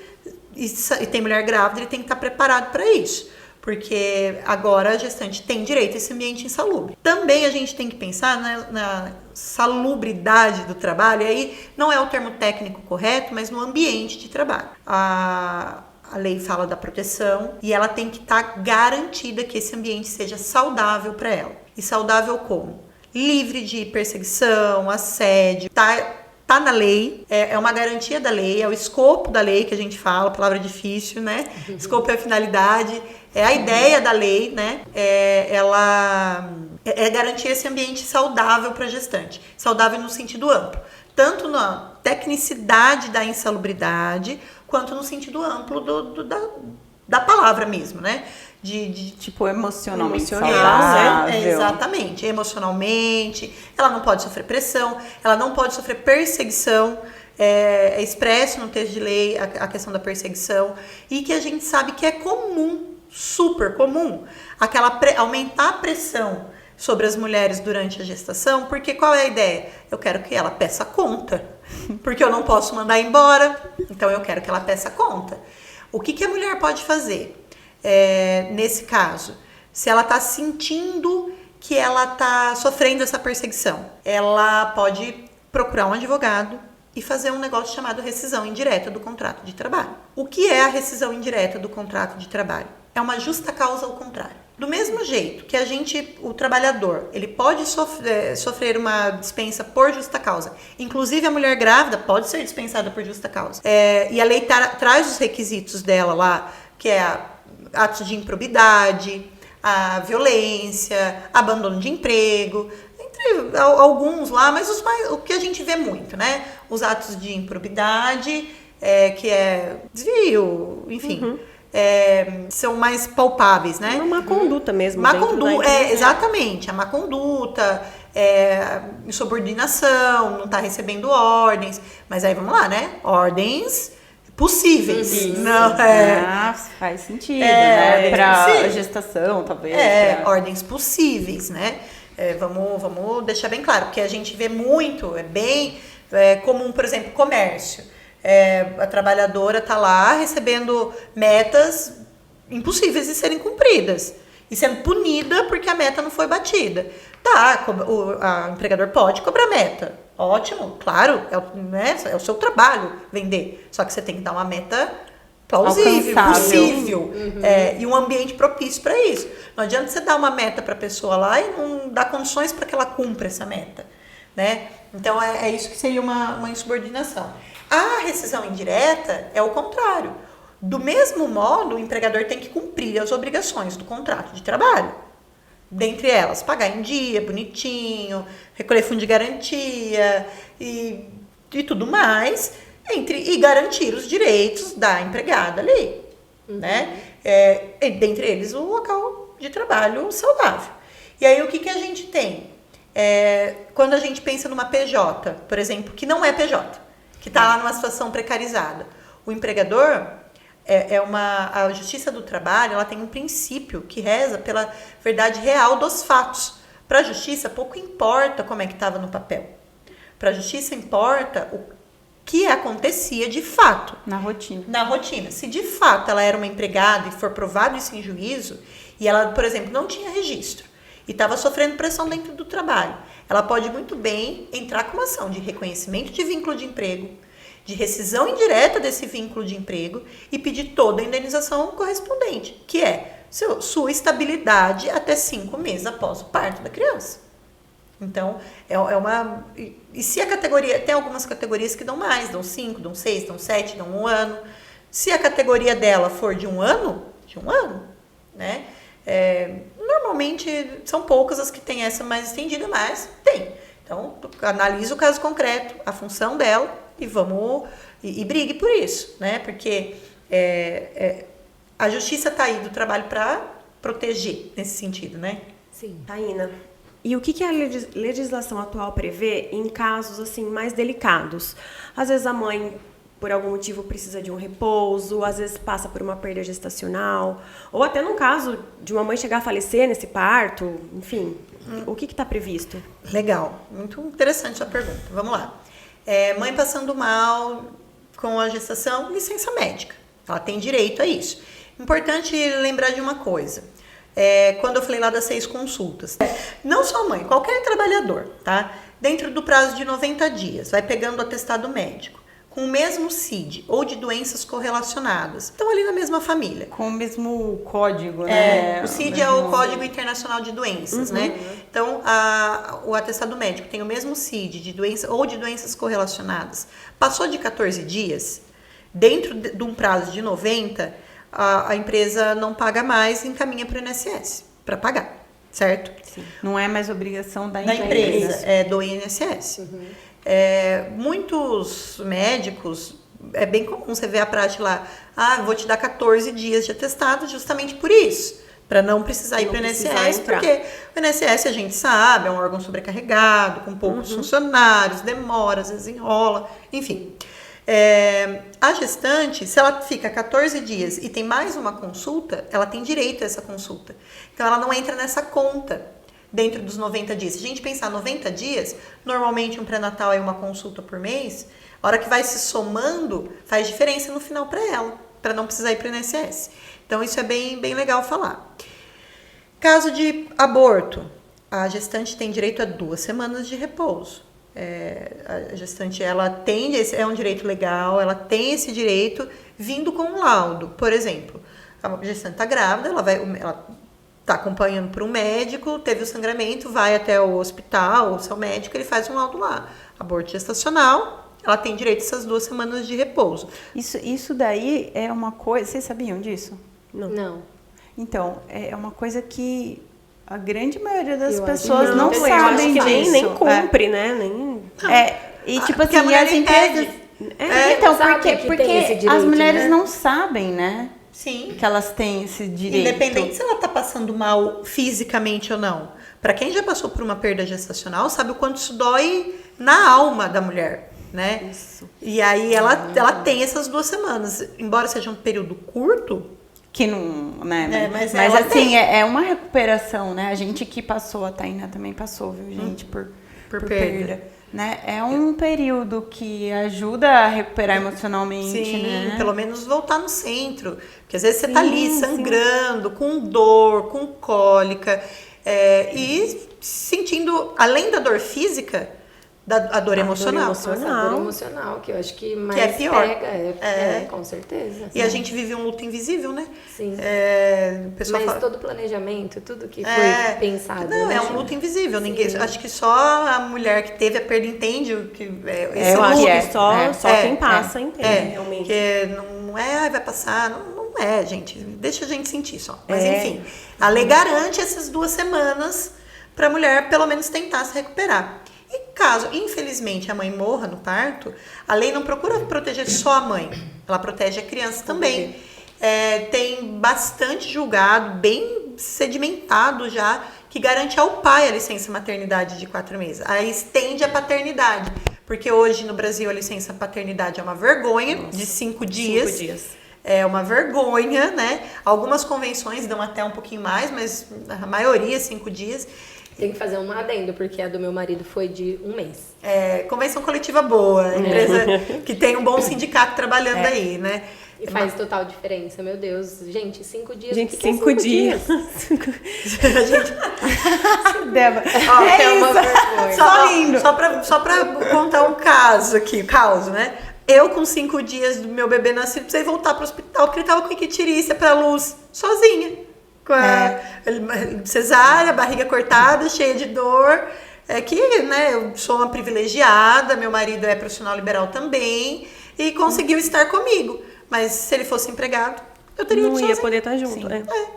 e tem mulher grávida, ele tem que estar preparado para isso. Porque agora a gestante tem direito a esse ambiente insalubre. Também a gente tem que pensar na salubridade do trabalho, e aí não é o termo técnico correto, mas no ambiente de trabalho. A lei fala da proteção e ela tem que estar garantida que esse ambiente seja saudável para ela. E saudável como? Livre de perseguição, assédio, tá tá na lei, é uma garantia da lei, é o escopo da lei que a gente fala, palavra difícil, né? Escopo é a finalidade, é a ideia da lei, né? Ela garantir esse ambiente saudável para a gestante, saudável no sentido amplo, tanto na tecnicidade da insalubridade, quanto no sentido amplo da palavra mesmo, né? Tipo, emocionalmente Emocional, saudável. Exatamente, emocionalmente, ela não pode sofrer pressão, ela não pode sofrer perseguição, é expresso no texto de lei a questão da perseguição, e que a gente sabe que é comum, super comum, aumentar a pressão sobre as mulheres durante a gestação, porque qual é a ideia? Eu quero que ela peça conta, porque eu não posso mandar embora, então eu quero que ela peça conta. O que a mulher pode fazer? Nesse caso, se ela está sentindo que ela está sofrendo essa perseguição, ela pode procurar um advogado e fazer um negócio chamado rescisão indireta do contrato de trabalho. O que é a rescisão indireta do contrato de trabalho? É uma justa causa ao contrário. Do mesmo jeito que o trabalhador, ele pode sofrer uma dispensa por justa causa, inclusive a mulher grávida pode ser dispensada por justa causa. E a lei traz os requisitos dela lá, que é atos de improbidade, a violência, abandono de emprego, entre alguns lá, mas o que a gente vê muito, né? Os atos de improbidade, que é desvio, enfim, são mais palpáveis, né? É uma má conduta mesmo. Má dentro da conduta, empresa. exatamente, a má conduta, insubordinação, não tá recebendo ordens, mas aí vamos lá, né? Ordens possíveis. Isso. Não, faz sentido, né? Pra possível. gestação, talvez. Ordens possíveis, né? Vamos deixar bem claro, porque a gente vê muito, é bem comum, por exemplo, comércio. A trabalhadora tá lá recebendo metas impossíveis de serem cumpridas e sendo punida porque a meta não foi batida. O empregador pode cobrar meta. Ótimo, claro, é o seu trabalho vender. Só que você tem que dar uma meta plausível, possível, e um ambiente propício para isso. Não adianta você dar uma meta para a pessoa lá e não dar condições para que ela cumpra essa meta, né? Então é isso que seria uma insubordinação. A rescisão indireta é o contrário. Do mesmo modo, o empregador tem que cumprir as obrigações do contrato de trabalho. Dentre elas, pagar em dia, bonitinho, recolher fundo de garantia e tudo mais, e garantir os direitos da empregada ali, né? Dentre eles, o local de trabalho saudável. E aí, o que a gente tem? Quando a gente pensa numa PJ, por exemplo, que não é PJ, que está lá numa situação precarizada, o empregador... a Justiça do Trabalho, ela tem um princípio que reza pela verdade real dos fatos. Para a Justiça, pouco importa como é que estava no papel. Para a Justiça, importa o que acontecia de fato. Na rotina. Na rotina. Se de fato ela era uma empregada e for provado isso em juízo, e ela, por exemplo, não tinha registro, e estava sofrendo pressão dentro do trabalho, ela pode muito bem entrar com uma ação de reconhecimento de vínculo de emprego, de rescisão indireta desse vínculo de emprego e pedir toda a indenização correspondente, que é sua estabilidade até 5 meses após o parto da criança. Então, E se a categoria... Tem algumas categorias que dão mais, dão 5, dão 6, dão 7, dão 1 ano. Se a categoria dela for de 1 ano, né? Normalmente, são poucas as que têm essa mais estendida, mas tem. Então, analise o caso concreto, a função dela, e brigue por isso, né? Porque a justiça está aí do trabalho para proteger nesse sentido, né? Sim. Taína, e o que a legislação atual prevê em casos assim mais delicados? Às vezes a mãe, por algum motivo, precisa de um repouso, às vezes passa por uma perda gestacional, ou até no caso de uma mãe chegar a falecer nesse parto, enfim, o que está previsto? Legal, muito interessante sua pergunta. Vamos lá. Mãe passando mal com a gestação, licença médica. Ela tem direito a isso. Importante lembrar de uma coisa. Quando eu falei lá das 6 consultas. Não só a mãe, qualquer trabalhador, tá? Dentro do prazo de 90 dias, vai pegando o atestado médico. com o mesmo CID ou de doenças correlacionadas, estão ali na mesma família. Com o mesmo código, né? O CID é o Código Internacional de Doenças, né? Então, o atestado médico tem o mesmo CID de doença ou de doenças correlacionadas. Passou de 14 dias, dentro de um prazo de 90, a empresa não paga mais e encaminha para o INSS para pagar, certo? Sim. Não é mais obrigação da Da empresa. empresa, é do INSS. Muitos médicos, é bem comum você ver a prática lá, vou te dar 14 dias de atestado justamente por isso, para não precisar ir para o INSS, porque o INSS, a gente sabe, é um órgão sobrecarregado, com poucos funcionários, demora, às vezes enrola, enfim. A gestante, se ela fica 14 dias e tem mais uma consulta, ela tem direito a essa consulta. Então, ela não entra nessa conta dentro dos 90 dias. Se a gente pensar 90 dias, normalmente um pré-natal é uma consulta por mês, a hora que vai se somando, faz diferença no final para ela, para não precisar ir para o INSS. Então, isso é bem, bem legal falar. Caso de aborto, a gestante tem direito a 2 semanas de repouso. A gestante, ela tem, é um direito legal, ela tem esse direito vindo com um laudo. Por exemplo, a gestante está grávida, ela está acompanhando por um médico, teve o sangramento, vai até o hospital, o seu médico, ele faz um laudo lá. Aborto gestacional, ela tem direito a essas 2 semanas de repouso. Isso daí é uma coisa... Vocês sabiam disso? Não. Então, é uma coisa que a grande maioria das Eu acho pessoas que não não, eu acho sabem que disso. nem cumpre, né? E tipo Porque assim, a mulher as empresas... Então, sabe que tem esse porque direito, as mulheres né? não sabem, né? Sim. Que elas têm esse direito. Independente se ela está passando mal fisicamente ou não. Para quem já passou por uma perda gestacional, sabe o quanto isso dói na alma da mulher, né? Isso. E aí ela tem essas 2 semanas. Embora seja um período curto, Que não, né? mas Mas ela assim, tem. é uma recuperação, né? A gente que passou, a Tainá também passou, viu, gente? Por perda. Né? É um período que ajuda a recuperar emocionalmente, sim, né? pelo menos voltar no centro. Porque às vezes você tá ali sangrando, com dor, com cólica, e sentindo, além da dor física, a dor emocional. Nossa, a dor emocional, que eu acho que mais é pior. pega, com certeza. E a gente vive um luto invisível, né? Sim. O pessoal Mas fala, todo planejamento, tudo que foi pensado. não, né? é um luto invisível. Ninguém, acho que só a mulher que teve a perda entende o que esse Eu acho luto. que só quem passa entende, realmente. Porque não é, vai passar, não é, gente. Deixa a gente sentir só. Mas enfim, a lei garante essas 2 semanas para a mulher pelo menos tentar se recuperar. E caso, infelizmente, a mãe morra no parto, a lei não procura proteger só a mãe, ela protege a criança também. Tem bastante julgado, bem sedimentado já, que garante ao pai a licença maternidade de 4 meses. Aí estende a paternidade, porque hoje no Brasil a licença paternidade é uma vergonha, de 5 dias. 5 dias. É uma vergonha, né? Algumas convenções dão até um pouquinho mais, mas a maioria 5 dias. Tem que fazer um adendo, porque a do meu marido foi de 1 mês. Convenção coletiva boa, empresa que tem um bom sindicato trabalhando aí, né? E faz total diferença, meu Deus. Gente, 5 dias. Gente, o que é 5 dias. Débora. É uma vergonha. Só rindo. Só pra contar um caso aqui, caso, né? Eu, com 5 dias do meu bebê nascido, precisei voltar pro hospital porque ele tava com icterícia pra luz, sozinha. Com a cesárea, barriga cortada, cheia de dor. Né, eu sou uma privilegiada, meu marido é profissional liberal também, e conseguiu estar comigo. Mas se ele fosse empregado, eu teria ido Não sozinha. ia poder estar junto.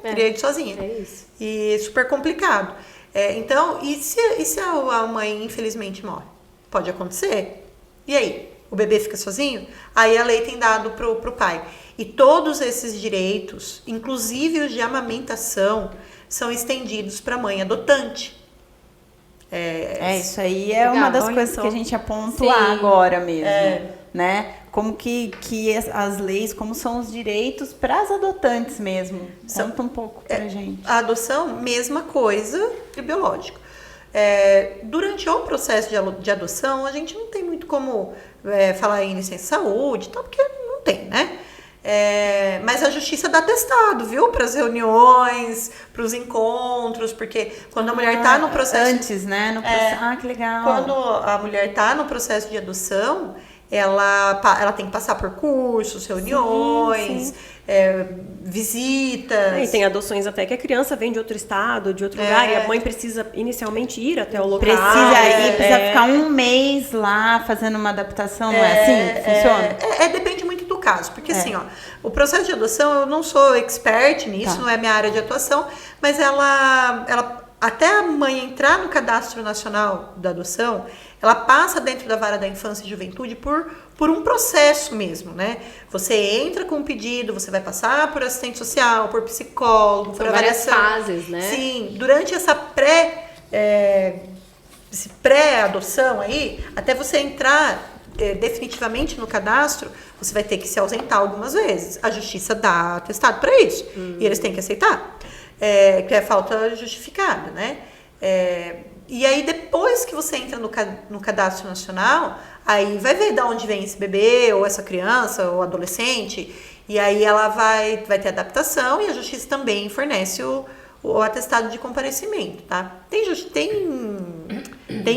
Teria ido sozinha. É isso. E super complicado. Então, e se a mãe, infelizmente, morre? Pode acontecer. E aí? O bebê fica sozinho? Aí a lei tem dado pro pai. E todos esses direitos, inclusive os de amamentação, são estendidos para a mãe adotante. Isso aí é uma das coisas que a gente ia pontuar agora mesmo, né? Como que as leis, como são os direitos para as adotantes mesmo. Conta um pouco pra gente. A adoção, mesma coisa que biológico. Durante o processo de adoção, a gente não tem muito como falar em licença de saúde, tal, porque não tem, né? Mas a justiça dá atestado, viu? Para as reuniões, para os encontros, porque quando a mulher está no processo... Antes, né? No processo. Que legal. Quando a mulher está no processo de adoção, ela tem que passar por cursos, reuniões, visitas. E tem adoções até que a criança vem de outro estado, de outro lugar, e a mãe precisa inicialmente ir até o local. Precisa ficar um mês lá fazendo uma adaptação, não é assim que funciona? Depende muito do caso, porque assim, ó, o processo de adoção, eu não sou expert nisso, não é minha área de atuação, mas ela até a mãe entrar no Cadastro Nacional da Adoção, ela passa dentro da Vara da Infância e Juventude por um processo mesmo, né? Você entra com um pedido, você vai passar por assistente social, por psicólogo, por avaliação. São várias fases, né? Sim, durante essa pré-adoção aí, até você entrar definitivamente no cadastro, você vai ter que se ausentar algumas vezes. A justiça dá atestado para isso, e eles têm que aceitar. Que é falta justificada, né? E aí, depois que você entra no Cadastro Nacional, aí vai ver de onde vem esse bebê, ou essa criança, ou adolescente, e aí ela vai ter adaptação, e a justiça também fornece o atestado de comparecimento, tá? Tem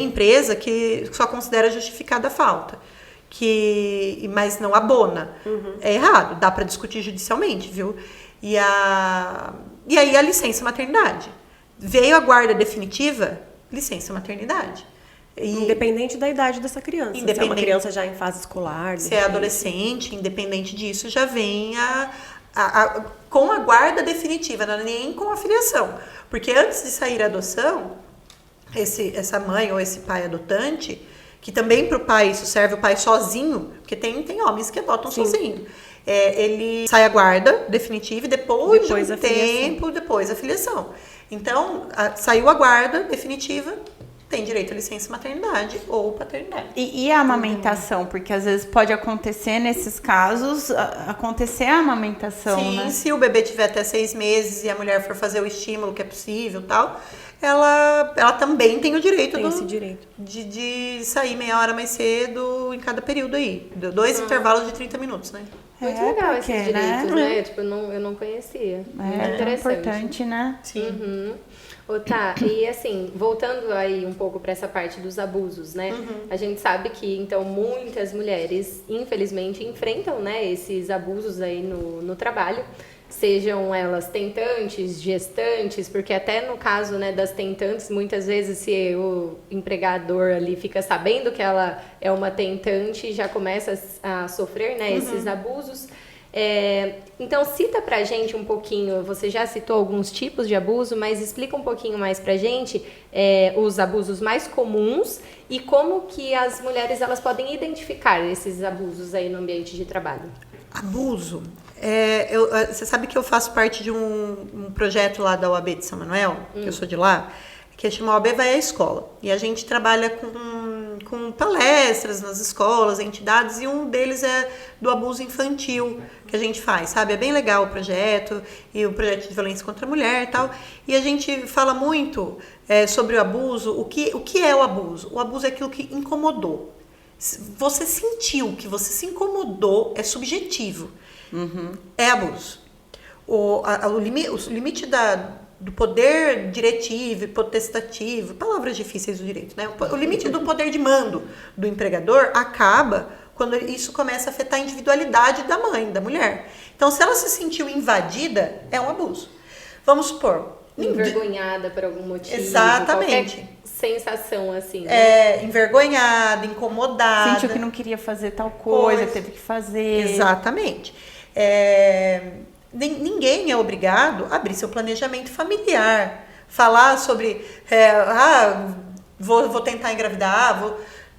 empresa que só considera justificada a falta, mas não abona. É errado, dá para discutir judicialmente, viu? E aí a licença maternidade. Veio a guarda definitiva, licença maternidade. Independente da idade dessa criança. Se é uma criança já em fase escolar. Se é adolescente, independente disso, já vem com a guarda definitiva, não é nem com a filiação. Porque antes de sair a adoção, essa mãe ou esse pai adotante, que também para o pai isso serve, o pai sozinho, porque tem homens que adotam sozinho. Ele sai a guarda definitiva e depois de um tempo, depois a filiação. Então, saiu a guarda definitiva, tem direito à licença maternidade ou paternidade. E a amamentação? Porque às vezes pode acontecer, nesses casos, acontecer a amamentação, Sim, né? Se o bebê tiver até 6 meses e a mulher for fazer o estímulo que é possível e tal, ela também tem o direito, esse direito. De sair meia hora mais cedo em cada período aí. 2 intervalos de 30 minutos, né? Muito legal esses direitos, né? Tipo, eu não conhecia. É interessante. Importante, né? Sim. Tá, e assim, voltando aí um pouco para essa parte dos abusos, né? A gente sabe que, então, muitas mulheres, infelizmente, enfrentam, né, esses abusos aí no trabalho. Sejam elas tentantes, gestantes, porque até no caso, né, das tentantes, muitas vezes se o empregador ali fica sabendo que ela é uma tentante, já começa a sofrer, né, esses abusos. Então cita pra gente um pouquinho, você já citou alguns tipos de abuso, mas explica um pouquinho mais pra gente os abusos mais comuns e como que as mulheres elas podem identificar esses abusos aí no ambiente de trabalho. Abuso. Você sabe que eu faço parte de um projeto lá da OAB de São Manuel, que eu sou de lá, que chama OAB Vai à Escola. E a gente trabalha com palestras nas escolas, entidades, e um deles é do abuso infantil que a gente faz, sabe? É bem legal o projeto, e o projeto de violência contra a mulher e tal. E a gente fala muito sobre o abuso. O que é o abuso? O abuso é aquilo que incomodou. Você sentiu que você se incomodou, é subjetivo. É abuso. O limite do poder diretivo e potestativo, palavras difíceis do direito, né? O limite do poder de mando do empregador acaba quando isso começa a afetar a individualidade da mãe, da mulher. Então, se ela se sentiu invadida, é um abuso. Vamos supor... Envergonhada por algum motivo. Exatamente. Qualquer sensação assim, né? Envergonhada, incomodada. Sentiu que não queria fazer tal coisa, teve que fazer. Exatamente. Ninguém é obrigado a abrir seu planejamento familiar, falar sobre vou tentar engravidar,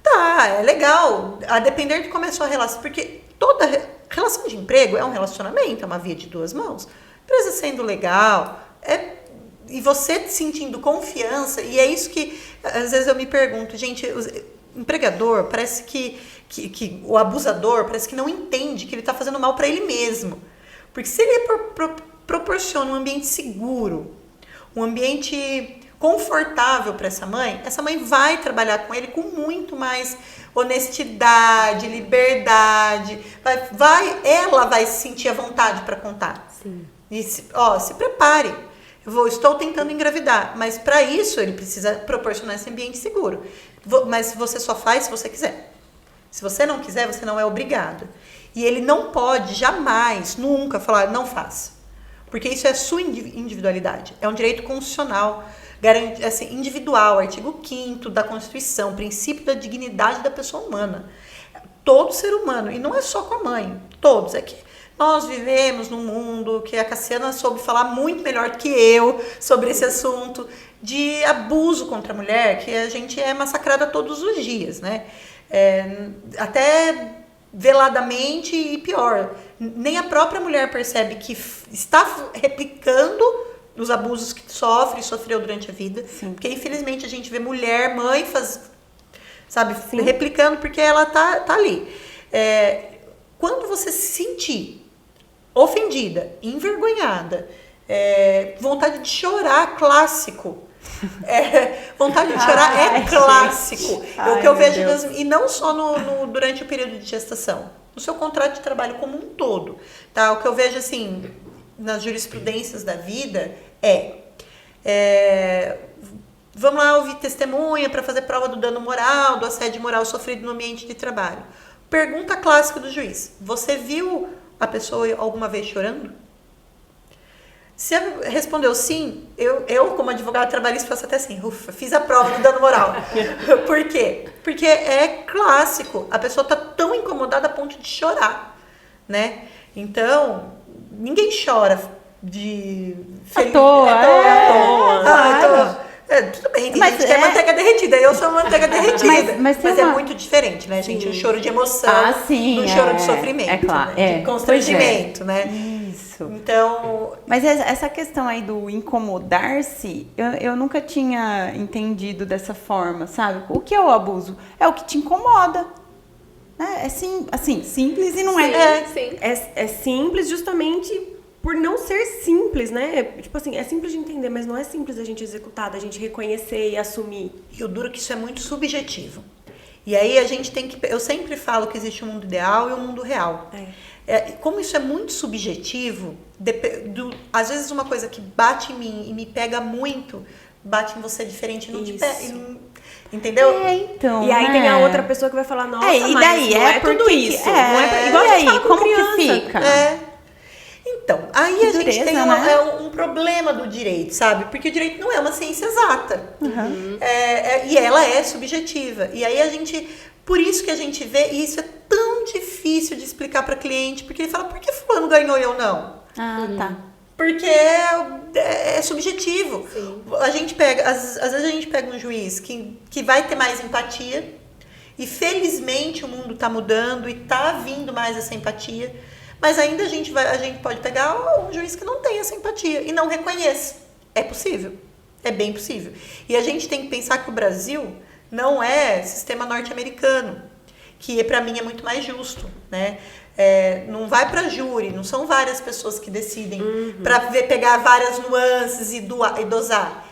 tá, é legal, a depender de como é a sua relação, porque toda relação de emprego é um relacionamento, é uma via de 2 mãos. Empresa sendo legal, e você sentindo confiança, e é isso que às vezes eu me pergunto, gente, o empregador parece que o abusador parece que não entende que ele está fazendo mal para ele mesmo. Porque se ele proporciona um ambiente seguro, um ambiente confortável para essa mãe vai trabalhar com ele com muito mais honestidade, liberdade. Ela vai se sentir à vontade para contar. Sim. E se prepare. Estou tentando engravidar, mas para isso ele precisa proporcionar esse ambiente seguro. Mas você só faz se você quiser. Se você não quiser, você não é obrigado. E ele não pode jamais, nunca falar, não faça. Porque isso é sua individualidade. É um direito constitucional, assim, individual, artigo 5º da Constituição, princípio da dignidade da pessoa humana. Todo ser humano, e não é só com a mãe, todos. É que nós vivemos num mundo que a Cassiana soube falar muito melhor que eu sobre esse assunto de abuso contra a mulher, que a gente é massacrada todos os dias, né? Até veladamente e pior. Nem a própria mulher percebe que está replicando os abusos que sofre e sofreu durante a vida. Sim. Porque, infelizmente, a gente vê mulher, mãe, replicando porque ela tá ali. Quando você se sentir ofendida, envergonhada, vontade de chorar, clássico. Vontade de chorar é clássico. É o que eu vejo mesmo, e não só durante o período de gestação, no seu contrato de trabalho como um todo, tá? O que eu vejo assim nas jurisprudências da vida vamos lá ouvir testemunha para fazer prova do dano moral, do assédio moral sofrido no ambiente de trabalho. Pergunta clássica do juiz: você viu a pessoa alguma vez chorando? Se respondeu sim, eu como advogada trabalhista faço até assim, ufa, fiz a prova do dano moral. Por quê? Porque é clássico, a pessoa está tão incomodada a ponto de chorar, né? Então, ninguém chora de feliz. Tudo bem, tem gente que é manteiga derretida, eu sou manteiga derretida. Mas é muito diferente, né, gente? O choro de emoção do choro de sofrimento. É claro. Né? De constrangimento, né? Isso. Então... Mas essa questão aí do incomodar-se, eu nunca tinha entendido dessa forma, sabe? O que é o abuso? É o que te incomoda. É simples e não é. É simples justamente por não ser simples, né? Tipo assim, é simples de entender, mas não é simples a gente executar, a gente reconhecer e assumir. E o duro é que isso é muito subjetivo. E aí a gente tem que... Eu sempre falo que existe um mundo ideal e um mundo real. Como isso é muito subjetivo, às vezes uma coisa que bate em mim e me pega muito, bate em você diferente, não te pega... Entendeu? Então, e aí tem a outra pessoa que vai falar, nossa, e daí não é tudo isso. Não é, igual e a gente aí, fala com como criança. que fica? Então, aí que a gente dureza, tem né? um problema do direito, sabe? Porque o direito não é uma ciência exata. Uhum. E ela é subjetiva. E aí a gente... Por isso que a gente vê... E isso é tão difícil de explicar para cliente. Porque ele fala, por que fulano ganhou e eu não? Tá. Porque é subjetivo. Sim. A gente pega... Às vezes a gente pega um juiz que vai ter mais empatia. E felizmente o mundo está mudando e está vindo mais essa empatia. Mas ainda a gente pode pegar um juiz que não tem essa empatia e não reconhece. É possível. É bem possível. E a gente tem que pensar que o Brasil não é sistema norte-americano, que para mim é muito mais justo, né? Não vai para júri, não são várias pessoas que decidem para pegar várias nuances e dosar.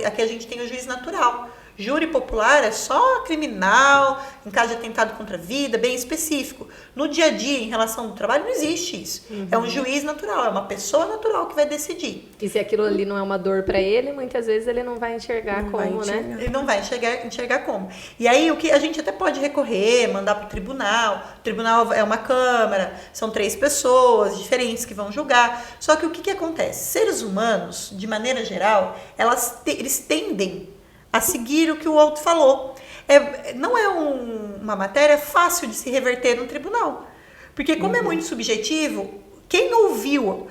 Aqui a gente tem o juiz natural. Júri popular é só criminal, em caso de atentado contra a vida, bem específico. No dia a dia, em relação ao trabalho, não existe isso. É um juiz natural, é uma pessoa natural que vai decidir. E se aquilo ali não é uma dor para ele, muitas vezes ele não vai enxergar né? Ele não vai enxergar como. E aí, o que a gente até pode recorrer, mandar para o tribunal. O tribunal é uma câmara, são 3 pessoas diferentes que vão julgar. Só que o que acontece? Seres humanos, de maneira geral, eles tendem a seguir o que o outro falou. Não é uma matéria fácil de se reverter no tribunal. Porque como é muito subjetivo, quem ouviu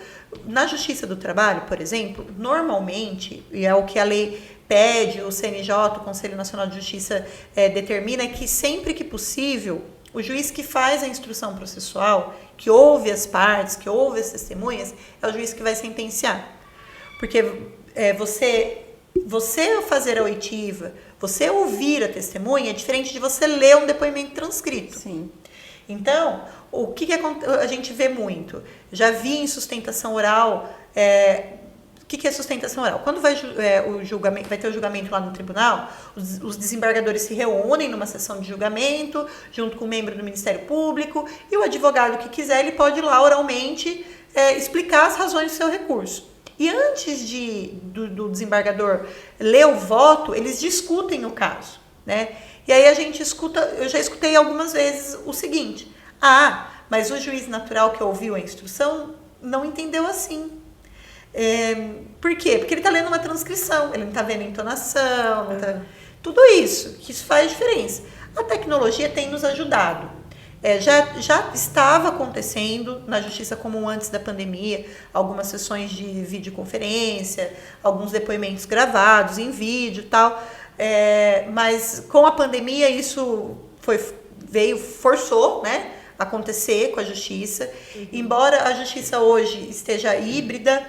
na Justiça do Trabalho, por exemplo, normalmente, e é o que a lei pede, o CNJ, o Conselho Nacional de Justiça, determina, é que sempre que possível, o juiz que faz a instrução processual, que ouve as partes, que ouve as testemunhas, é o juiz que vai sentenciar. Porque você fazer a oitiva, você ouvir a testemunha é diferente de você ler um depoimento transcrito. Sim. Então, o que a gente vê muito? Já vi em sustentação oral... o que é sustentação oral? Quando vai ter o julgamento lá no tribunal, os desembargadores se reúnem numa sessão de julgamento, junto com um membro do Ministério Público, e o advogado que quiser, ele pode ir lá oralmente explicar as razões do seu recurso. E antes do desembargador ler o voto, eles discutem o caso, né? E aí eu já escutei algumas vezes o seguinte: ah, mas o juiz natural que ouviu a instrução não entendeu assim. Por quê? Porque ele está lendo uma transcrição, ele não está vendo a entonação, tudo isso, que isso faz diferença. A tecnologia tem nos ajudado. Já estava acontecendo na Justiça Comum antes da pandemia, algumas sessões de videoconferência, alguns depoimentos gravados em vídeo e tal, mas com a pandemia isso forçou, né, acontecer com a Justiça. Embora a Justiça hoje esteja híbrida,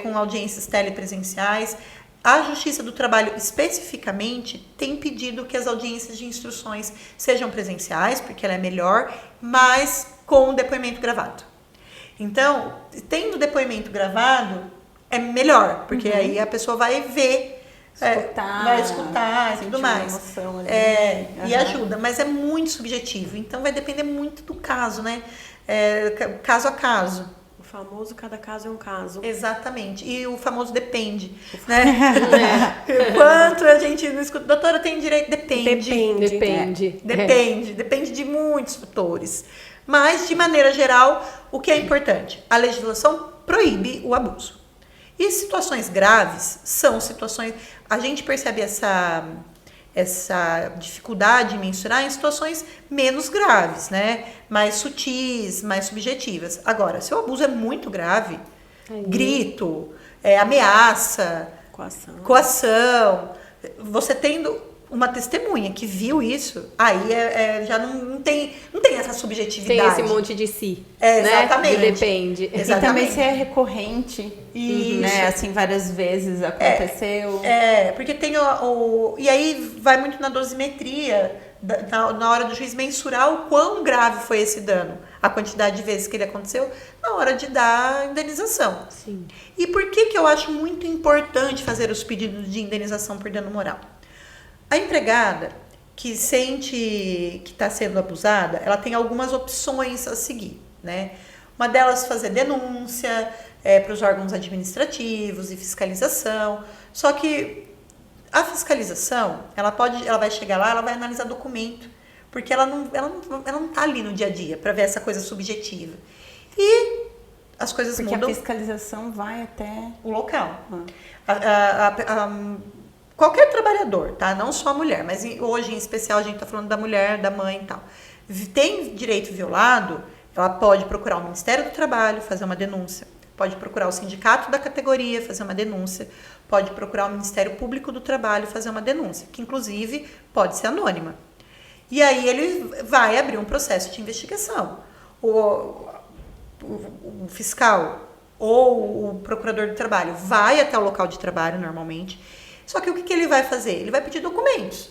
com audiências telepresenciais, a Justiça do Trabalho, especificamente, tem pedido que as audiências de instruções sejam presenciais, porque ela é melhor, mas com depoimento gravado. Então, tendo depoimento gravado, é melhor, porque aí a pessoa vai ver, vai escutar e tudo mais. E ajuda, mas é muito subjetivo, então vai depender muito do caso, né? Caso a caso. O famoso cada caso é um caso. Exatamente. E o famoso depende, né? Quanto a gente não escuta, doutora, tem direito? Depende. Depende de muitos fatores. Mas, de maneira geral, o que é importante? A legislação proíbe o abuso. E situações graves são situações... A gente percebe essa dificuldade em mensurar em situações menos graves, né? Mais sutis, mais subjetivas. Agora, se o abuso é muito grave, grito, ameaça, coação, você tendo uma testemunha que viu isso, aí já não tem essa subjetividade. Tem esse monte de si, exatamente. Né? Depende. Exatamente. E também se é recorrente, né? Assim, várias vezes aconteceu. Porque tem e aí vai muito na dosimetria, na hora do juiz mensurar o quão grave foi esse dano, a quantidade de vezes que ele aconteceu, na hora de dar a indenização. Sim. E por que eu acho muito importante fazer os pedidos de indenização por dano moral? A empregada que sente que está sendo abusada, ela tem algumas opções a seguir, né? Uma delas, fazer denúncia para os órgãos administrativos e fiscalização. Só que a fiscalização, ela vai chegar lá, ela vai analisar documento, porque ela não está ali no dia a dia para ver essa coisa subjetiva. E as coisas mudam. Porque a fiscalização vai até o local. Qualquer trabalhador, tá? Não só a mulher, mas hoje em especial a gente tá falando da mulher, da mãe e tal. Tem direito violado, ela pode procurar o Ministério do Trabalho, fazer uma denúncia. Pode procurar o sindicato da categoria, fazer uma denúncia. Pode procurar o Ministério Público do Trabalho, fazer uma denúncia, que inclusive pode ser anônima. E aí ele vai abrir um processo de investigação. O fiscal ou o procurador do trabalho vai até o local de trabalho, normalmente. Só que o que ele vai fazer? Ele vai pedir documentos.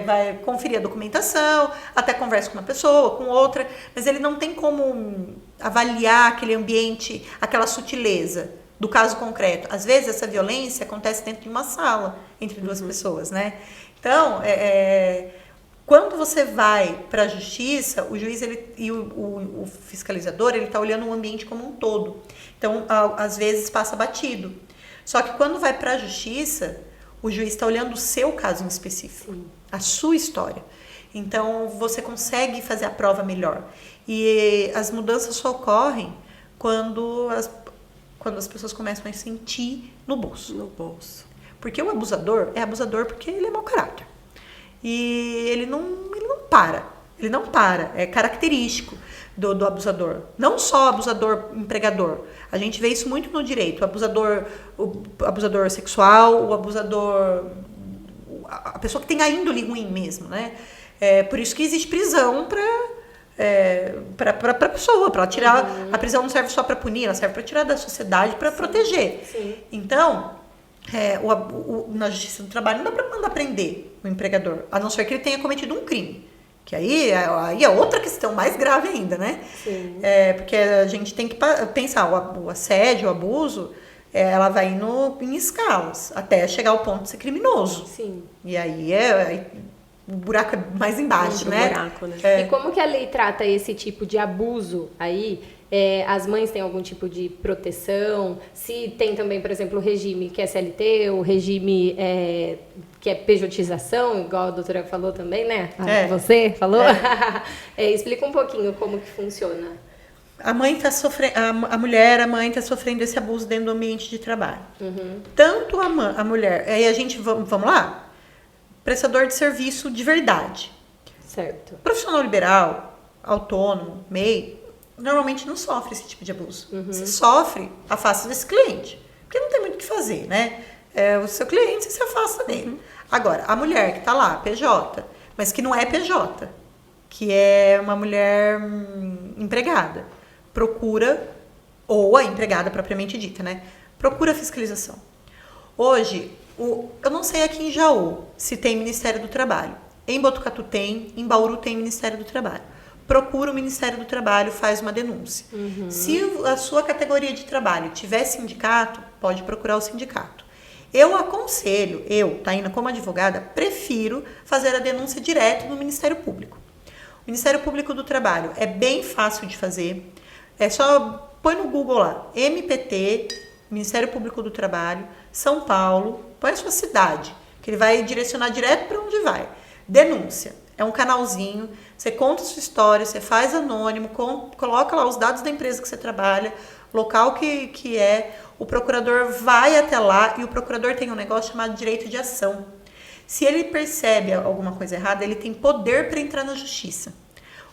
Vai conferir a documentação, até conversa com uma pessoa, com outra, mas ele não tem como avaliar aquele ambiente, aquela sutileza do caso concreto. Às vezes essa violência acontece dentro de uma sala, entre duas pessoas, né? Então, quando você vai para a justiça, o juiz e o fiscalizador, ele está olhando o ambiente como um todo. Então, às vezes passa batido. Só que quando vai para a justiça, o juiz está olhando o seu caso em específico, a sua história. Então, você consegue fazer a prova melhor. E as mudanças só ocorrem quando as pessoas começam a sentir no bolso. Porque o abusador é abusador porque ele é mau caráter. E ele não para. Ele não para. É característico do abusador. Não só abusador empregador. A gente vê isso muito no direito. O abusador sexual, o abusador... A pessoa que tem a índole ruim mesmo, né? Por isso que existe prisão para a pessoa, para tirar... A prisão não serve só para punir, ela serve para tirar da sociedade, para proteger. Sim. Então, na Justiça do Trabalho não dá para mandar prender o empregador, a não ser que ele tenha cometido um crime. Que aí é outra questão mais grave ainda, né? Sim. Porque a gente tem que pensar, o assédio, o abuso, ela vai indo em escalas, até chegar ao ponto de ser criminoso. Sim. E aí o buraco é mais embaixo, né? Buraco, né? E como que a lei trata esse tipo de abuso aí, as mães têm algum tipo de proteção? Se tem também, por exemplo, o regime que é CLT, o regime que é pejotização, igual a doutora falou também, né? Você falou? Explica um pouquinho como que funciona. A mãe está sofrendo, a mãe está sofrendo esse abuso dentro do ambiente de trabalho. Tanto a mulher, aí a gente, vamos lá, prestador de serviço de verdade. Certo. Profissional liberal, autônomo, MEI, normalmente não sofre esse tipo de abuso. Se sofre, afasta desse cliente, porque não tem muito o que fazer, né? É o seu cliente, você se afasta dele. Agora, a mulher que está lá, PJ, mas que não é PJ, que é uma mulher empregada, procura, ou a empregada propriamente dita, né? Procura fiscalização. Hoje, eu não sei aqui em Jaú se tem Ministério do Trabalho. Em Botucatu tem, em Bauru tem Ministério do Trabalho. Procura o Ministério do Trabalho, faz uma denúncia. Se a sua categoria de trabalho tiver sindicato, pode procurar o sindicato. Eu aconselho, Taína, como advogada, prefiro fazer a denúncia direto no Ministério Público. O Ministério Público do Trabalho é bem fácil de fazer. É só põe no Google lá, MPT, Ministério Público do Trabalho, São Paulo, põe a sua cidade, que ele vai direcionar direto para onde vai. Denúncia. É um canalzinho, você conta a sua história, você faz anônimo, coloca lá os dados da empresa que você trabalha, local que é, o procurador vai até lá e o procurador tem um negócio chamado direito de ação. Se ele percebe alguma coisa errada, ele tem poder para entrar na justiça.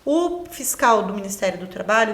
O fiscal do Ministério do Trabalho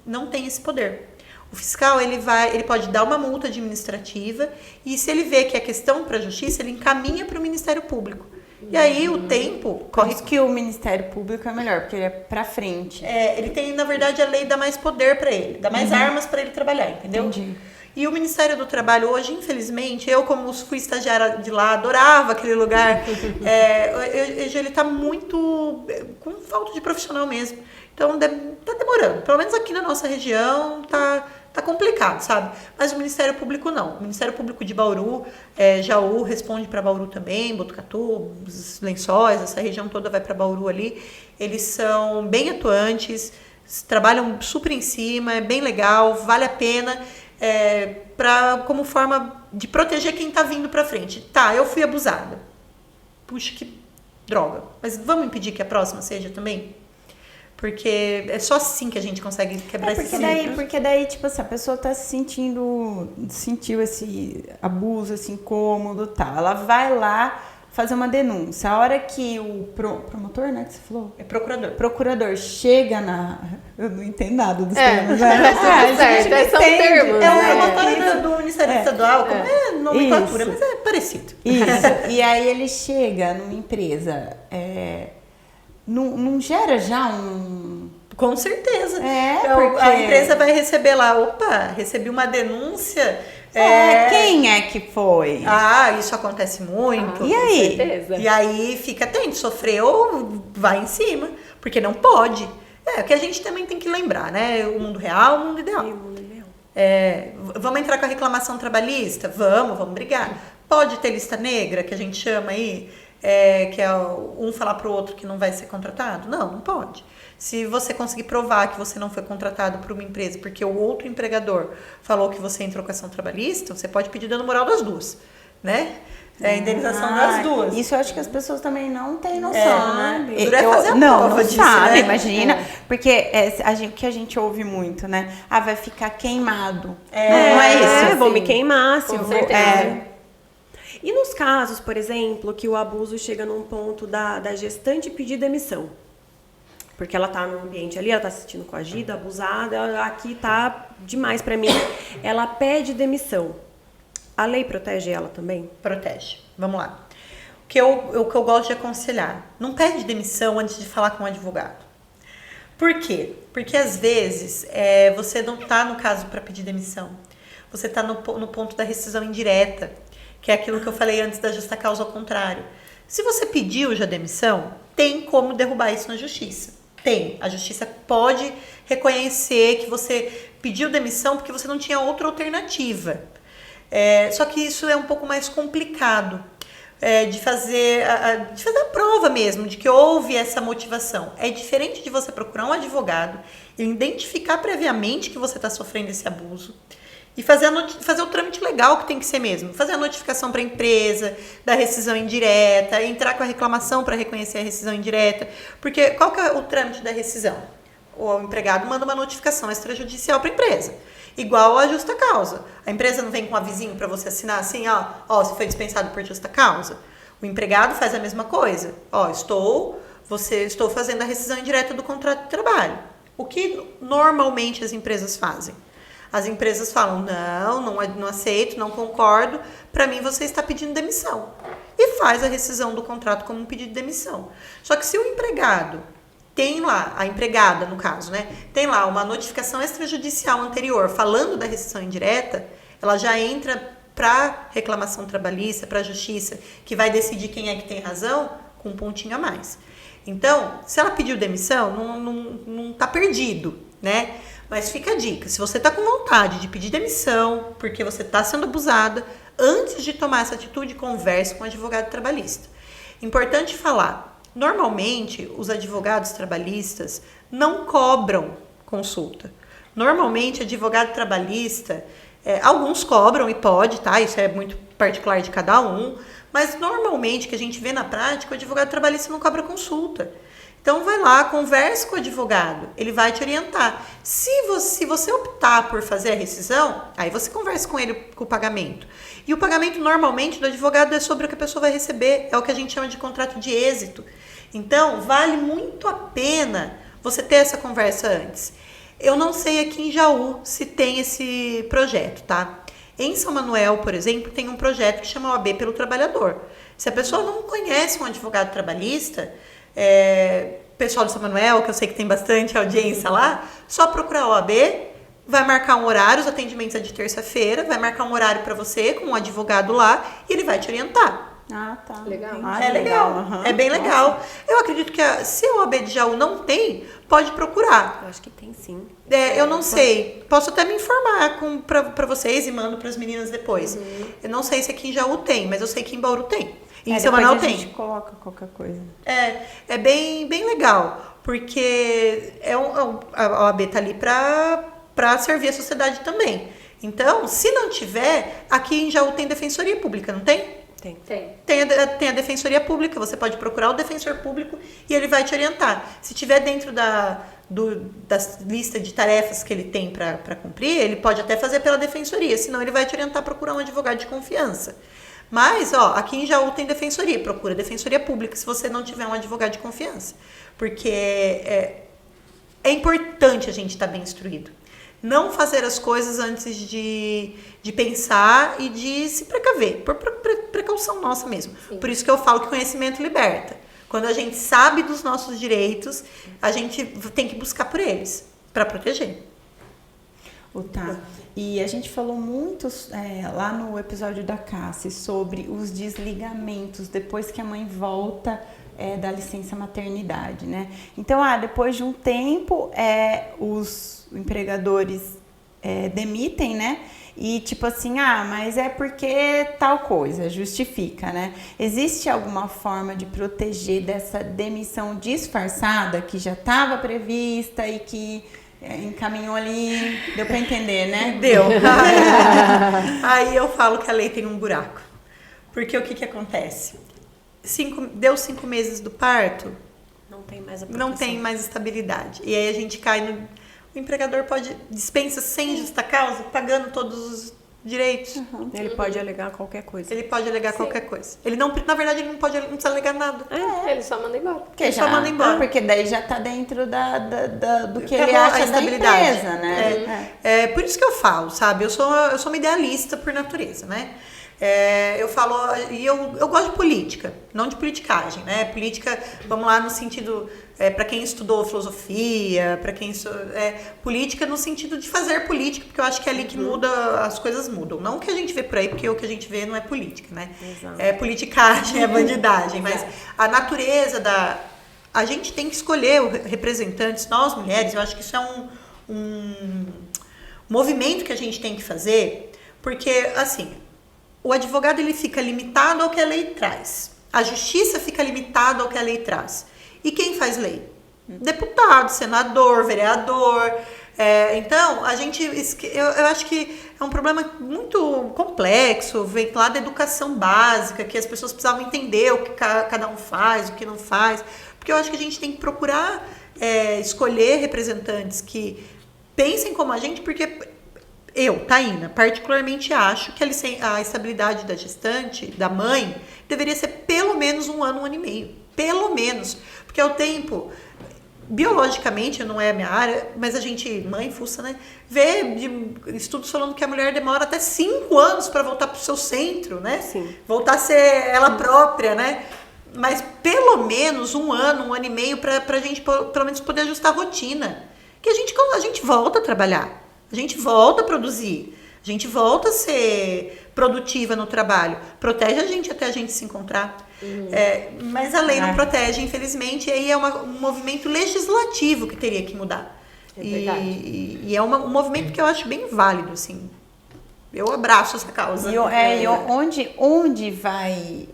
não tem esse poder. O fiscal ele pode dar uma multa administrativa e se ele vê que é questão para a justiça, ele encaminha para o Ministério Público. E aí o tempo corre. Por isso que o Ministério Público é melhor, porque ele é pra frente. Ele tem, na verdade, a lei dá mais poder para ele, dá mais armas para ele trabalhar, entendeu? Entendi. E o Ministério do Trabalho hoje, infelizmente, eu como fui estagiária de lá, adorava aquele lugar, ele está muito com falta de profissional mesmo. Então, tá demorando. Pelo menos aqui na nossa região, tá complicado, sabe? Mas o Ministério Público não. O Ministério Público de Bauru, Jaú responde para Bauru também, Botucatu, os Lençóis, essa região toda vai para Bauru ali. Eles são bem atuantes, trabalham super em cima, é bem legal, vale a pena, como forma de proteger quem tá vindo para frente. Tá, eu fui abusada. Puxa, que droga. Mas vamos impedir que a próxima seja também? Porque é só assim que a gente consegue quebrar esse ciclo. Porque daí, tipo assim, a pessoa tá sentiu esse abuso, esse incômodo, tá? Ela vai lá fazer uma denúncia. A hora que o promotor, né, que você falou? É procurador. Procurador chega eu não entendo nada dos termos, certo, são termos. É o promotor do Ministério Estadual, como é nomenclatura, mas é parecido. Isso. E aí ele chega numa empresa... Não gera já um... Com certeza. Porque... A empresa vai receber lá, recebi uma denúncia. Quem é que foi? Isso acontece muito. E aí? Com certeza. E aí fica atento, sofreu, vai em cima, porque não pode. O que a gente também tem que lembrar, né? O mundo real, o mundo ideal. Vamos entrar com a reclamação trabalhista? Vamos brigar. Pode ter lista negra, que a gente chama aí? Que é um falar pro outro que não vai ser contratado? Não pode. Se você conseguir provar que você não foi contratado por uma empresa porque o outro empregador falou que você entrou com ação trabalhista, você pode pedir dano moral das duas, né? Indenização das duas. Isso eu acho que as pessoas também não têm noção, né? Não sabe, né? imagina. Porque o que a gente ouve muito, né? Vai ficar queimado. Não é isso. Vou me queimar, se Com vou... certeza. E nos casos, por exemplo, que o abuso chega num ponto da gestante pedir demissão. Porque ela tá no ambiente ali, ela tá se sentindo coagida, abusada, aqui tá demais pra mim. Ela pede demissão. A lei protege ela também? Protege. Vamos lá. O que eu gosto de aconselhar, não pede demissão antes de falar com um advogado. Por quê? Porque às vezes você não tá no caso para pedir demissão. Você tá no ponto da rescisão indireta, que é aquilo que eu falei antes da justa causa ao contrário. Se você pediu já demissão, tem como derrubar isso na justiça. Tem. A justiça pode reconhecer que você pediu demissão porque você não tinha outra alternativa. Só que isso é um pouco mais complicado. de fazer a prova mesmo, de que houve essa motivação. É diferente de você procurar um advogado e identificar previamente que você está sofrendo esse abuso e fazer o trâmite legal que tem que ser mesmo. Fazer a notificação para a empresa da rescisão indireta, entrar com a reclamação para reconhecer a rescisão indireta. Porque qual que é o trâmite da rescisão? O empregado manda uma notificação extrajudicial para a empresa. Igual a justa causa. A empresa não vem com um avisinho para você assinar assim, ó, você foi dispensado por justa causa. O empregado faz a mesma coisa. Ó, estou fazendo a rescisão indireta do contrato de trabalho. O que normalmente as empresas fazem? As empresas falam, não aceito, não concordo, para mim você está pedindo demissão. E faz a rescisão do contrato como um pedido de demissão. Só que se o empregado tem lá, a empregada no caso, né, tem lá uma notificação extrajudicial anterior falando da rescisão indireta, ela já entra para reclamação trabalhista, para a justiça, que vai decidir quem é que tem razão, com um pontinho a mais. Então, se ela pediu demissão, não tá perdido, né? Mas fica a dica, se você tá com vontade de pedir demissão, porque você tá sendo abusada, antes de tomar essa atitude, converse com o advogado trabalhista. Importante falar, normalmente os advogados trabalhistas não cobram consulta. Normalmente, advogado trabalhista, alguns cobram e pode, tá? Isso é muito particular de cada um, mas normalmente, que a gente vê na prática, o advogado trabalhista não cobra consulta. Então, vai lá, converse com o advogado, ele vai te orientar. Se você optar por fazer a rescisão, aí você conversa com ele com o pagamento. E o pagamento, normalmente, do advogado é sobre o que a pessoa vai receber, é o que a gente chama de contrato de êxito. Então, vale muito a pena você ter essa conversa antes. Eu não sei aqui em Jaú se tem esse projeto, tá? Em São Manuel, por exemplo, tem um projeto que chama OAB pelo Trabalhador. Se a pessoa não conhece um advogado trabalhista, pessoal de São Manuel, que eu sei que tem bastante audiência lá, só procurar a OAB, vai marcar um horário, os atendimentos é de terça-feira, vai marcar um horário para você com um advogado lá e ele vai te orientar. Ah, tá. Legal. É legal, Uhum. é bem legal. Nossa. Eu acredito que se a OAB de Jaú não tem, pode procurar. Eu acho que tem sim. Eu não sei. Posso até me informar para vocês e mando para as meninas depois. Eu não sei se aqui em Jaú tem, mas eu sei que em Bauru tem. E em São Manuel tem. A gente coloca qualquer coisa. É bem legal, porque a OAB tá ali para servir a sociedade também. Então, se não tiver, aqui em Jaú tem Defensoria Pública, não tem? Tem a Defensoria Pública, você pode procurar o defensor público e ele vai te orientar. Se tiver dentro da lista de tarefas que ele tem para cumprir, ele pode até fazer pela Defensoria, senão ele vai te orientar a procurar um advogado de confiança. Mas, aqui em Jaú tem Defensoria, procura Defensoria Pública se você não tiver um advogado de confiança. Porque é importante a gente estar bem instruído. Não fazer as coisas antes de pensar e de se precaver, por precaução nossa mesmo. Sim. Por isso que eu falo que conhecimento liberta. Quando a gente sabe dos nossos direitos, a gente tem que buscar por eles, para proteger. Tá. E a gente falou muito lá no episódio da Cassi sobre os desligamentos depois que a mãe volta da licença maternidade, né? Então, depois de um tempo, os empregadores demitem, né? E tipo assim, mas é porque tal coisa, justifica, né? Existe alguma forma de proteger dessa demissão disfarçada que já estava prevista e que encaminhou ali, deu para entender, né? Deu. Aí eu falo que a lei tem um buraco. Porque o que acontece? Deu 5 meses do parto, não tem mais a proteção. Não tem mais estabilidade. E aí a gente cai o empregador dispensa sem justa causa, pagando todos os direitos. Uhum. Ele pode alegar qualquer coisa. Ele pode alegar qualquer coisa. Ele não, na verdade, ele não precisa alegar nada. Ele só manda embora. Ele só manda embora. Porque daí já tá dentro do que ele acha da empresa, né? Por isso que eu falo, sabe? Eu sou uma idealista por natureza, né? Eu falo, e eu gosto de política, não de politicagem, né? Política, vamos lá, no sentido, para quem estudou filosofia, para quem política no sentido de fazer política, porque eu acho que é ali que as coisas mudam. Não o que a gente vê por aí, porque o que a gente vê não é política, né? Exato. É politicagem, é bandidagem, mas a natureza a gente tem que escolher representantes, nós mulheres, eu acho que isso é um movimento que a gente tem que fazer, porque, assim, o advogado ele fica limitado ao que a lei traz. A justiça fica limitada ao que a lei traz. E quem faz lei? Deputado, senador, vereador. Então, eu acho que é um problema muito complexo, vem lá da educação básica, que as pessoas precisavam entender o que cada um faz, o que não faz. Porque eu acho que a gente tem que procurar escolher representantes que pensem como a gente, porque eu, Taína, particularmente acho que a estabilidade da gestante, da mãe, deveria ser pelo menos 1 ano, 1 ano e meio. Pelo menos. Porque é o tempo... Biologicamente, não é a minha área, mas a gente, mãe, fuça, né? Vê estudos falando que a mulher demora até 5 anos para voltar para o seu centro, né? Sim. Voltar a ser ela própria, né? Mas pelo menos 1 ano, 1 ano e meio para a gente, pelo menos, poder ajustar a rotina. Que a gente volta a trabalhar, a gente volta a produzir, a gente volta a ser produtiva no trabalho. Protege a gente até a gente se encontrar. Mas a lei não protege, infelizmente, e aí é um movimento legislativo que teria que mudar. E é um movimento que eu acho bem válido, assim. Eu abraço essa causa. Onde vai...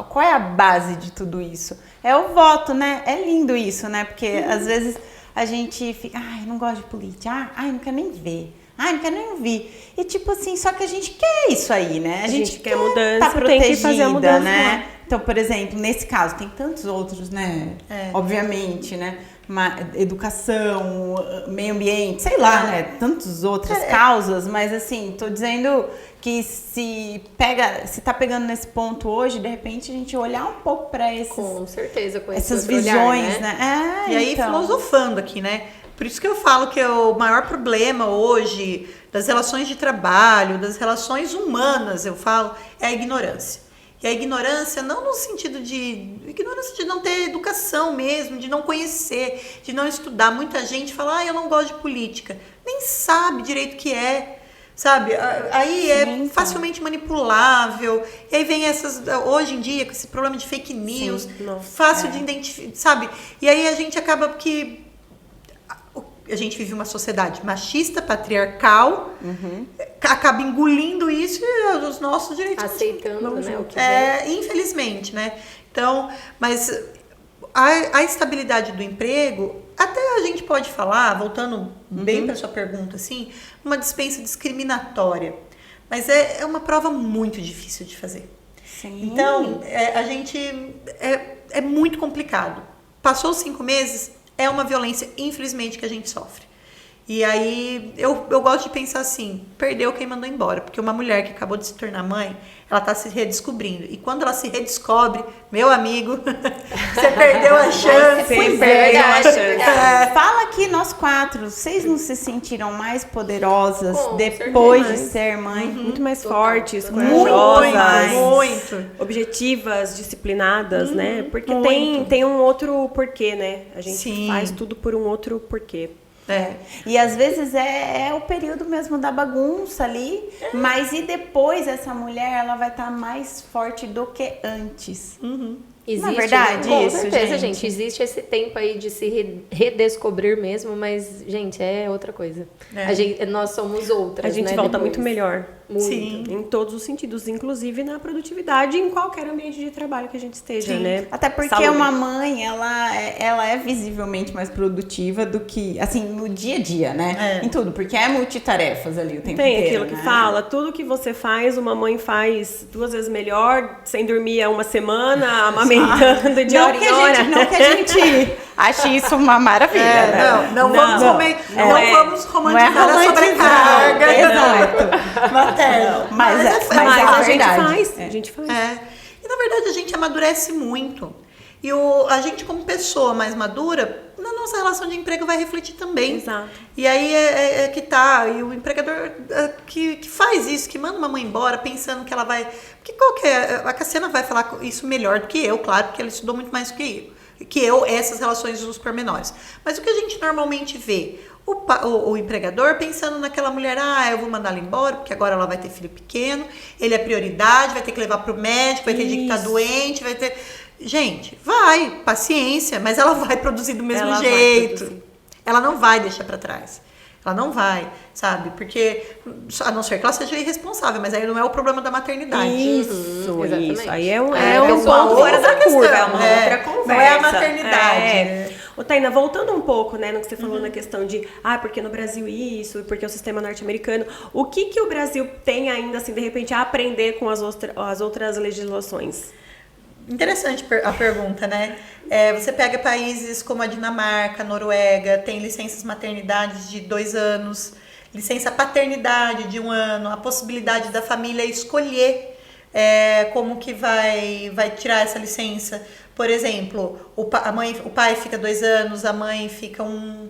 Qual é a base de tudo isso? É o voto, né? É lindo isso, né? Porque às vezes a gente fica... Ai, não gosto de política. Ai, não quero nem ver. Ai, não quero nem ouvir. E tipo assim, só que a gente quer isso aí, né? A gente quer tá mudança, protegida, tem que fazer a mudança, né? Então, por exemplo, nesse caso, tem tantos outros, né? Obviamente, né? Educação, meio ambiente, sei lá, né? Tantas outras causas, mas assim, tô dizendo que se tá pegando nesse ponto hoje, de repente a gente olhar um pouco para Com certeza, com essas esse outro visões, olhar, né? E aí, filosofando aqui, né? Por isso que eu falo que o maior problema hoje das relações de trabalho, das relações humanas, eu falo, é a ignorância. E a ignorância não no sentido de... Ignorância de não ter educação mesmo, de não conhecer, de não estudar. Muita gente fala, eu não gosto de política. Nem sabe direito o que é, sabe? Aí é facilmente manipulável. E aí vem hoje em dia, com esse problema de fake news, fácil de identificar, sabe? E aí a gente acaba que... A gente vive uma sociedade machista, patriarcal, acaba engolindo isso e os nossos direitos... Aceitando, né, o que vem. Infelizmente, né? Então, mas a estabilidade do emprego, até a gente pode falar, voltando bem para sua pergunta, assim, uma dispensa discriminatória. Mas é uma prova muito difícil de fazer. Sim. Então, a gente... É muito complicado. Passou os 5 meses... É uma violência, infelizmente, que a gente sofre. E aí, eu gosto de pensar assim, perdeu quem mandou embora. Porque uma mulher que acabou de se tornar mãe, ela tá se redescobrindo. E quando ela se redescobre, meu amigo, você perdeu a chance. Sim, perdeu a chance. Fala aqui nós 4, vocês não se sentiram mais poderosas depois de ser mãe? Muito mais fortes, Muito corajosas, mais. Muito. objetivas, disciplinadas, né? Porque muito. tem um outro porquê, né? A gente Sim. faz tudo por um outro porquê. E às vezes é o período mesmo da bagunça ali, mas e depois essa mulher ela vai estar mais forte do que antes. Existe, Não é verdade com isso, certeza, gente? Existe esse tempo aí de se redescobrir mesmo, mas, gente, é outra coisa. Nós somos outras, A gente né, volta depois. muito melhor. Muito. Sim. Em todos os sentidos, inclusive na produtividade, em qualquer ambiente de trabalho que a gente esteja, né? Até porque Saúde. uma mãe, ela é visivelmente mais produtiva do que, assim, no dia a dia, né? Em tudo, porque é multitarefas ali o tempo Tem inteiro, aquilo né? que fala, tudo que você faz, uma mãe faz 2 vezes melhor, sem dormir há uma semana, amamentando de hora em hora. Não que a gente ache isso uma maravilha, né? Não vamos romantizar a sobrecarga. Exato. Mas Mas é verdade. a gente faz. E na verdade a gente amadurece muito. E a gente, como pessoa mais madura, na nossa relação de emprego vai refletir também. Exato. E aí que tá. E o empregador que faz isso, que manda uma mãe embora pensando que ela vai. Porque a Cassiana vai falar isso melhor do que eu, claro, porque ela estudou muito mais do que eu, essas relações dos pormenores. Mas o que a gente normalmente vê? O empregador pensando naquela mulher, eu vou mandar ela embora, porque agora ela vai ter filho pequeno, ele é prioridade, vai ter que levar pro médico, vai ter dia que tá doente, vai ter... Gente, paciência, mas ela vai produzir do mesmo jeito. Ela não vai deixar para trás. Ela não vai, sabe? Porque, a não ser que ela seja irresponsável, mas aí não é o problema da maternidade. Isso, exatamente. isso. Aí é um uma ponto outra fora da questão, curva, é uma né? outra conversa. Não é a maternidade. É. Ô, Taina, voltando um pouco, né, no que você falou na questão de, porque no Brasil isso, e porque o sistema norte-americano, o que o Brasil tem ainda, assim, de repente, a aprender com as outras legislações? Interessante a pergunta, né? Você pega países como a Dinamarca, a Noruega, tem licenças maternidade de 2 anos, licença paternidade de 1 ano, a possibilidade da família escolher como que vai tirar essa licença. Por exemplo, o pai fica 2 anos, a mãe fica 1.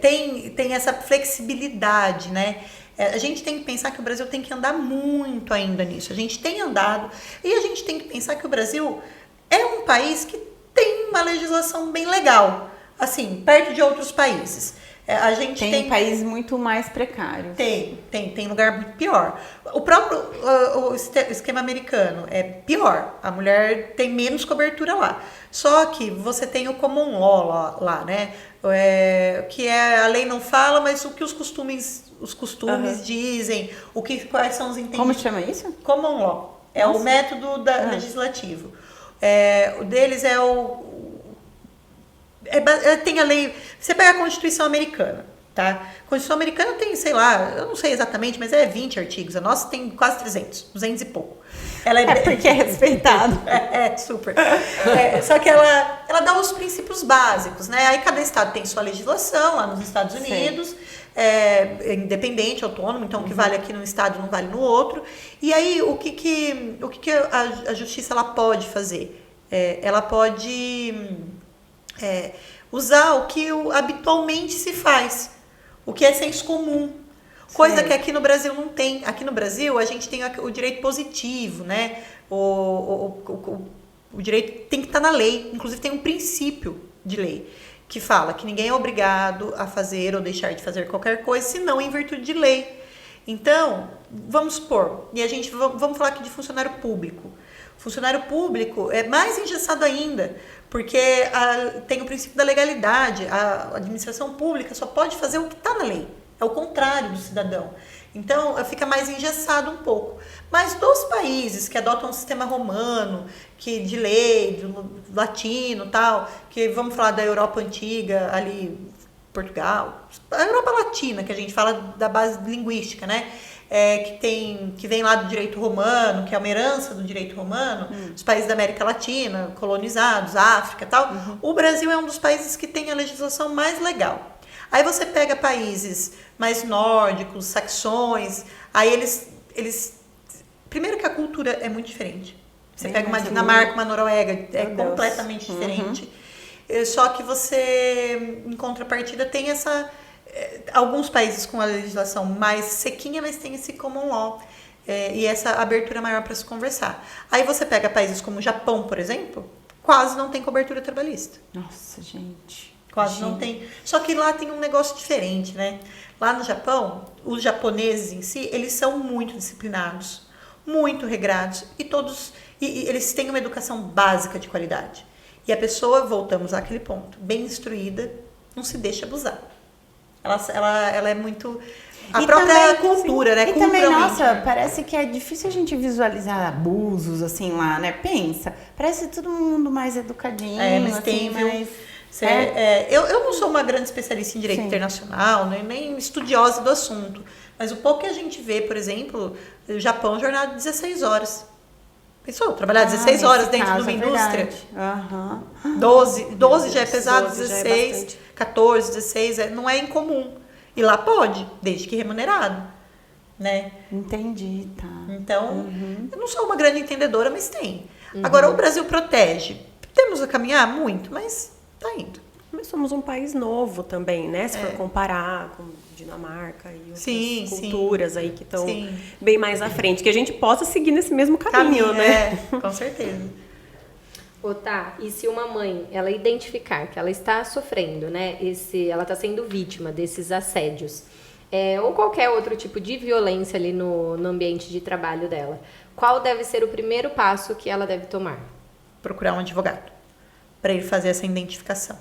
Tem essa flexibilidade, né? A gente tem que pensar que o Brasil tem que andar muito ainda nisso. A gente tem andado e a gente tem que pensar que o Brasil é um país que tem uma legislação bem legal, assim, perto de outros países. A gente tem país muito mais precário. Tem lugar muito pior. O próprio o esquema americano é pior. A mulher tem menos cobertura lá. Só que você tem o common law lá, né? Que a lei não fala, mas o que os costumes dizem, quais são os entendimentos. Como chama isso? Common law. É o método legislativo. O deles tem a lei. Você pega a Constituição Americana, tá? A Constituição Americana tem, sei lá, eu não sei exatamente, mas 20 artigos. A nossa tem quase 200 e pouco. Ela porque é respeitado. Super. Só que ela dá os princípios básicos, né? Aí cada estado tem sua legislação, lá nos Estados Unidos, independente, autônomo, então o que vale aqui num estado não vale no outro. E aí o que a justiça ela pode fazer? Ela pode usar o que habitualmente se faz, o que é senso comum. Coisa que aqui no Brasil não tem. Aqui no Brasil a gente tem o direito positivo, né? O direito tem que estar na lei. Inclusive tem um princípio de lei que fala que ninguém é obrigado a fazer ou deixar de fazer qualquer coisa, senão em virtude de lei. Então, vamos supor, e vamos falar aqui de funcionário público. Funcionário público é mais engessado ainda, porque tem o princípio da legalidade. A administração pública só pode fazer o que está na lei. É o contrário do cidadão. Então, fica mais engessado um pouco. Mas dos países que adotam um sistema romano, de lei, do latino tal, que vamos falar da Europa antiga, ali, Portugal, a Europa latina, que a gente fala da base linguística, né? Que vem lá do direito romano, que é uma herança do direito romano, os países da América Latina, colonizados, África tal. O Brasil é um dos países que tem a legislação mais legal. Aí você pega países mais nórdicos, saxões, aí eles... Primeiro que a cultura é muito diferente. Você pega uma Dinamarca, uma Noruega, completamente diferente. Só que você, em contrapartida, tem alguns países com a legislação mais sequinha, mas tem esse common law. E essa abertura maior para se conversar. Aí você pega países como o Japão, por exemplo, quase não tem cobertura trabalhista. Nossa, gente. Quase não tem. Só que lá tem um negócio diferente, né? Lá no Japão, os japoneses em si, eles são muito disciplinados, muito regrados, e eles têm uma educação básica de qualidade. E a pessoa, voltamos àquele ponto, bem instruída, não se deixa abusar. Ela é muito... A própria cultura, né? E também, nossa, parece que é difícil a gente visualizar abusos, assim, lá, né? Pensa, parece todo mundo mais educadinho, mas assim, tem, viu? mais... Eu não sou uma grande especialista em direito internacional, nem estudiosa do assunto, mas o pouco que a gente vê, por exemplo, no Japão, jornada de 16 horas. Pensou? Trabalhar 16 horas dentro de uma indústria? 12 já é pesado, 16, 14, 16, não é incomum. E lá pode, desde que remunerado, né? Entendi, tá. Então, eu não sou uma grande entendedora, mas tem. Agora, o Brasil protege. Temos a caminhar muito, mas tá indo. Mas somos um país novo também, né? Se for comparar com Dinamarca e outras culturas aí que estão bem mais à frente. Que a gente possa seguir nesse mesmo caminho, né? Com certeza. Tá, e se uma mãe, ela identificar que ela está sofrendo, né? Ela está sendo vítima desses assédios, ou qualquer outro tipo de violência ali no ambiente de trabalho dela, qual deve ser o primeiro passo que ela deve tomar? Procurar um advogado para ele fazer essa identificação.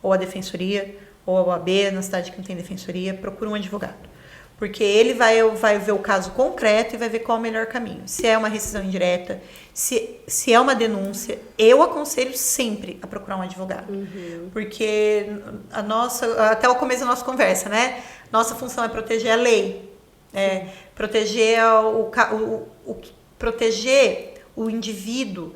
Ou a defensoria, ou a OAB, na cidade que não tem defensoria, procura um advogado. Porque ele vai ver o caso concreto e vai ver qual é o melhor caminho. Se é uma rescisão indireta, se é uma denúncia, eu aconselho sempre a procurar um advogado. Porque até o começo da nossa conversa, né? Nossa função é proteger a lei. Proteger proteger o indivíduo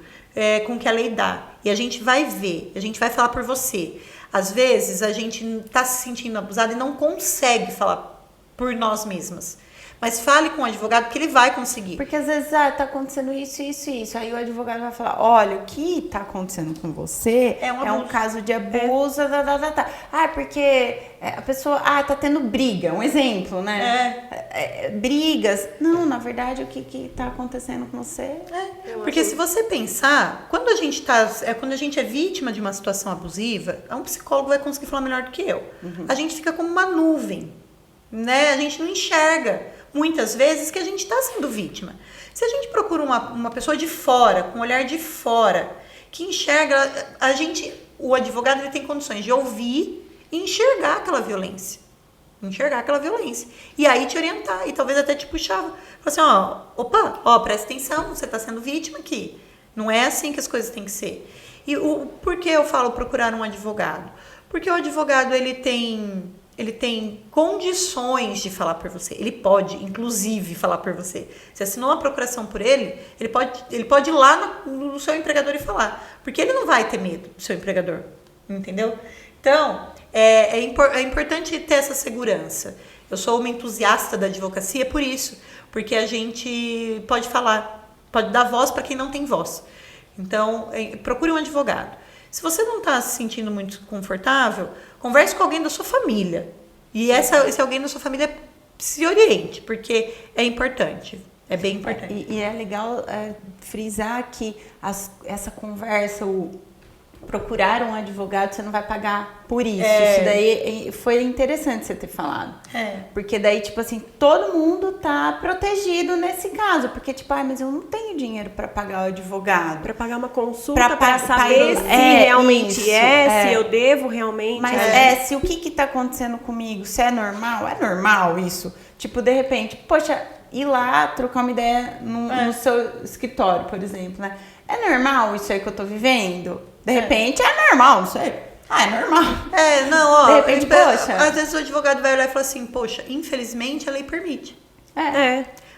com o que a lei dá. E a gente vai ver, a gente vai falar por você. Às vezes, a gente está se sentindo abusado e não consegue falar por nós mesmas. Mas fale com o advogado que ele vai conseguir. Porque às vezes, tá acontecendo isso, isso, isso. Aí o advogado vai falar, olha, o que tá acontecendo com você é um caso de abuso, porque a pessoa, tá tendo briga, um exemplo, né? Brigas. Não, na verdade, o que tá acontecendo com você? Porque se você pensar, quando a gente é vítima de uma situação abusiva, um psicólogo vai conseguir falar melhor do que eu. A gente fica como uma nuvem, né? A gente não enxerga muitas vezes que a gente está sendo vítima. Se a gente procura uma pessoa de fora, com um olhar de fora, que enxerga, o advogado ele tem condições de ouvir e enxergar aquela violência. E aí te orientar, e talvez até te puxar. Falar assim, presta atenção, você está sendo vítima aqui. Não é assim que as coisas têm que ser. E por que eu falo procurar um advogado? Porque o advogado, ele tem condições de falar por você. Ele pode, inclusive, falar por você. Você assinou uma procuração por ele, ele pode ir lá no seu empregador e falar. Porque ele não vai ter medo do seu empregador. Entendeu? Então, é importante ter essa segurança. Eu sou uma entusiasta da advocacia por isso. Porque a gente pode falar, pode dar voz para quem não tem voz. Então, procure um advogado. Se você não está se sentindo muito confortável, converse com alguém da sua família. E esse alguém da sua família se oriente, porque é importante. É bem importante. E é legal frisar que essa conversa, procurar um advogado, você não vai pagar por isso. Isso daí foi interessante você ter falado. Porque daí, tipo assim, todo mundo tá protegido nesse caso. Porque, tipo, mas eu não tenho dinheiro para pagar o advogado. Para pagar uma consulta, para ir saber se realmente se eu devo realmente. Mas se o que tá acontecendo comigo, se é normal isso. Tipo, de repente, poxa, ir lá trocar uma ideia no seu escritório, por exemplo, né? É normal isso aí que eu tô vivendo? De repente é normal, não sei. É normal. De repente, poxa. Às vezes o advogado vai olhar e falar assim, poxa, infelizmente a lei permite.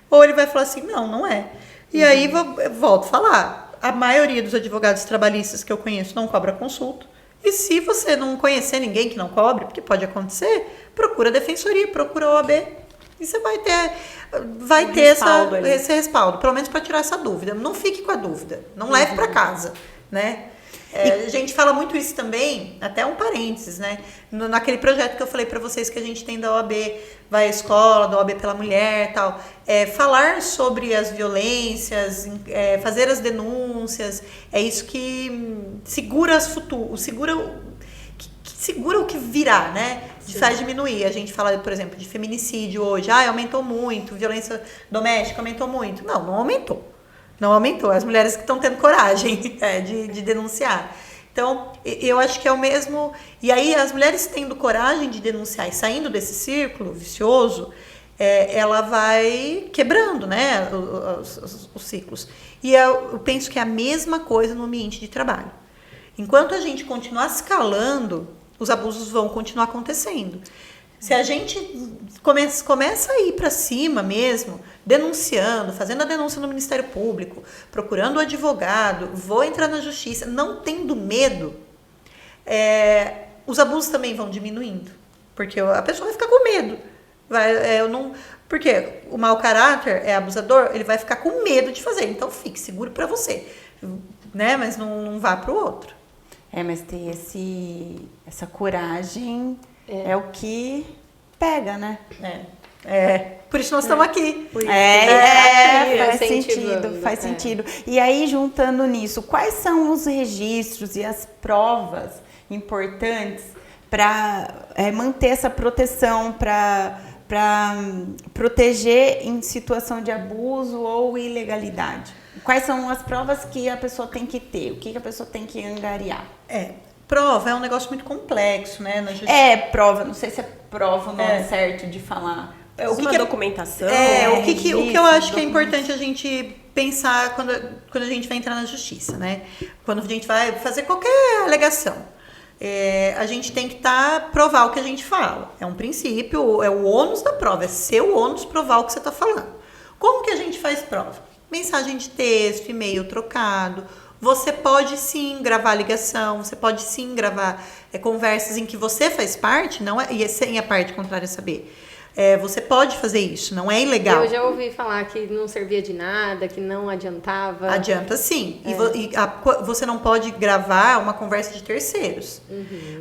Ou ele vai falar assim, não é. E aí, volto a falar, a maioria dos advogados trabalhistas que eu conheço não cobra consulta. E se você não conhecer ninguém que não cobre, porque pode acontecer, procura a defensoria, procura a OAB. E você vai ter esse respaldo, pelo menos para tirar essa dúvida. Não fique com a dúvida, não leve para casa, né? A gente fala muito isso também, até um parênteses, né? Naquele projeto que eu falei para vocês que a gente tem da OAB, vai à escola, da OAB pela mulher e tal. Falar sobre as violências, fazer as denúncias, é isso que segura o que virá, né? Faz diminuir. A gente fala, por exemplo, de feminicídio hoje. Aumentou muito, violência doméstica aumentou muito. Não aumentou. Não aumentou. As mulheres que estão tendo coragem de denunciar. Então, eu acho que é o mesmo... E aí, as mulheres tendo coragem de denunciar e saindo desse círculo vicioso, ela vai quebrando, né, os ciclos. E eu penso que é a mesma coisa no ambiente de trabalho. Enquanto a gente continuar escalando, os abusos vão continuar acontecendo. Se a gente começa a ir para cima mesmo, denunciando, fazendo a denúncia no Ministério Público, procurando o advogado, vou entrar na justiça, não tendo medo, os abusos também vão diminuindo. Porque a pessoa vai ficar com medo. Porque o mau caráter é abusador, ele vai ficar com medo de fazer. Então fique seguro para você, né? Mas não vá para o outro. Mas ter essa coragem é o que pega, né? Por isso nós estamos aqui. Faz sentido. E aí, juntando nisso, quais são os registros e as provas importantes para manter essa proteção, para proteger em situação de abuso ou ilegalidade? Quais são as provas que a pessoa tem que ter? O que a pessoa tem que angariar? prova é um negócio muito complexo, né? Na justiça. Prova, não sei se é prova o nome certo de falar. O que é documentação? O que eu acho que é importante a gente pensar quando a gente vai entrar na justiça, né? Quando a gente vai fazer qualquer alegação. A gente tem que provar o que a gente fala. É um princípio, é o ônus da prova, é seu ônus provar o que você está falando. Como que a gente faz prova? Mensagem de texto, e-mail trocado. Você pode sim gravar ligação, você pode sim gravar conversas em que você faz parte, não e sem a parte contrária saber. Você pode fazer isso, não é ilegal. Eu já ouvi falar que não servia de nada, que não adiantava. Adianta sim. Você não pode gravar uma conversa de terceiros.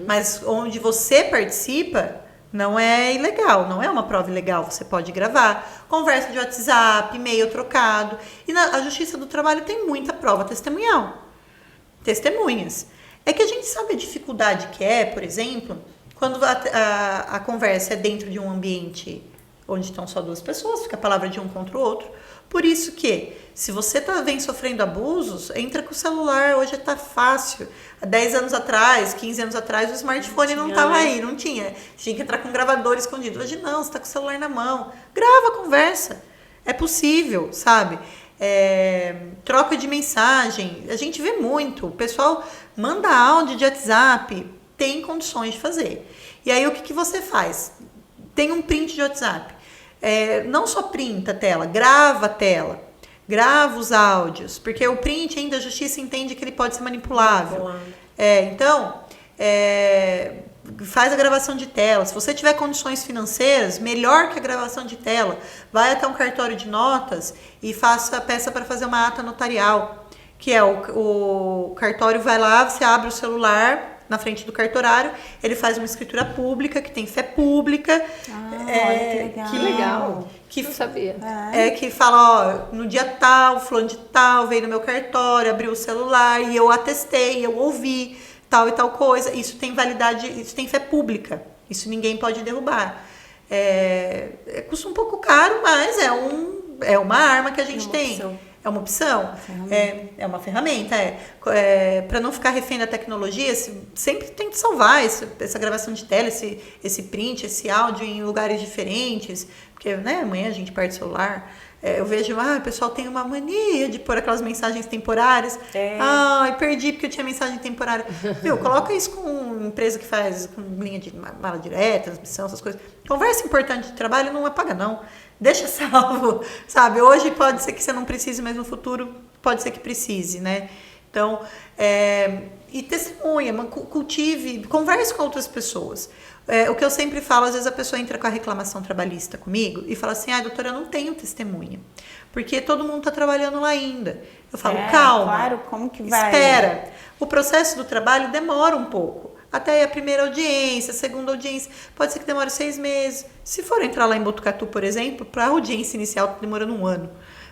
Mas onde você participa, não é ilegal, não é uma prova ilegal. Você pode gravar. Conversa de WhatsApp, e-mail trocado. E a Justiça do Trabalho tem muita prova testemunhal. Testemunhas. É que a gente sabe a dificuldade que é, por exemplo, quando a conversa é dentro de um ambiente onde estão só duas pessoas, fica a palavra de um contra o outro. Por isso que, se você vem sofrendo abusos, entra com o celular, hoje tá fácil. Há 10 anos atrás, 15 anos atrás, o smartphone não estava aí, não tinha. Tinha que entrar com um gravador escondido. Hoje não, você tá com o celular na mão. Grava a conversa. É possível, sabe? Troca de mensagem. A gente vê muito. O pessoal manda áudio de WhatsApp. Tem condições de fazer. E aí, o que você faz? Tem um print de WhatsApp. Não só printa a tela, grava a tela. Grava os áudios. Porque o print ainda a justiça entende que ele pode ser manipulável. Então, faz a gravação de tela. Se você tiver condições financeiras, melhor que a gravação de tela. Vai até um cartório de notas e peça para fazer uma ata notarial. Que é o cartório vai lá, você abre o celular na frente do cartorário, ele faz uma escritura pública, que tem fé pública. Olha que legal. Não sabia. Que fala, no dia tal, fulano de tal, veio no meu cartório, abriu o celular e eu atestei, eu ouvi tal e tal coisa. Isso tem validade, isso tem fé pública. Isso ninguém pode derrubar. Custa um pouco caro, mas é uma arma que a gente tem. Opção. É uma opção, é uma ferramenta. Para não ficar refém da tecnologia, sempre tem que salvar essa gravação de tela, esse print, esse áudio em lugares diferentes, porque amanhã a gente perde o celular. Eu vejo, o pessoal tem uma mania de pôr aquelas mensagens temporárias. Perdi porque eu tinha mensagem temporária. Coloca isso com uma empresa que faz com linha de mala direta, transmissão, essas coisas. Conversa importante de trabalho não apaga, não. Deixa salvo, sabe? Hoje pode ser que você não precise, mas no futuro pode ser que precise, né? Então, e testemunha, cultive, converse com outras pessoas. O que eu sempre falo, às vezes a pessoa entra com a reclamação trabalhista comigo e fala assim, doutora, eu não tenho testemunha, porque todo mundo está trabalhando lá ainda. Eu falo, calma, claro, como que vai? Espera, o processo do trabalho demora um pouco. Até a primeira audiência, a segunda audiência, pode ser que demore 6 meses. Se for entrar lá em Botucatu, por exemplo, para a audiência inicial está demorando 1 ano.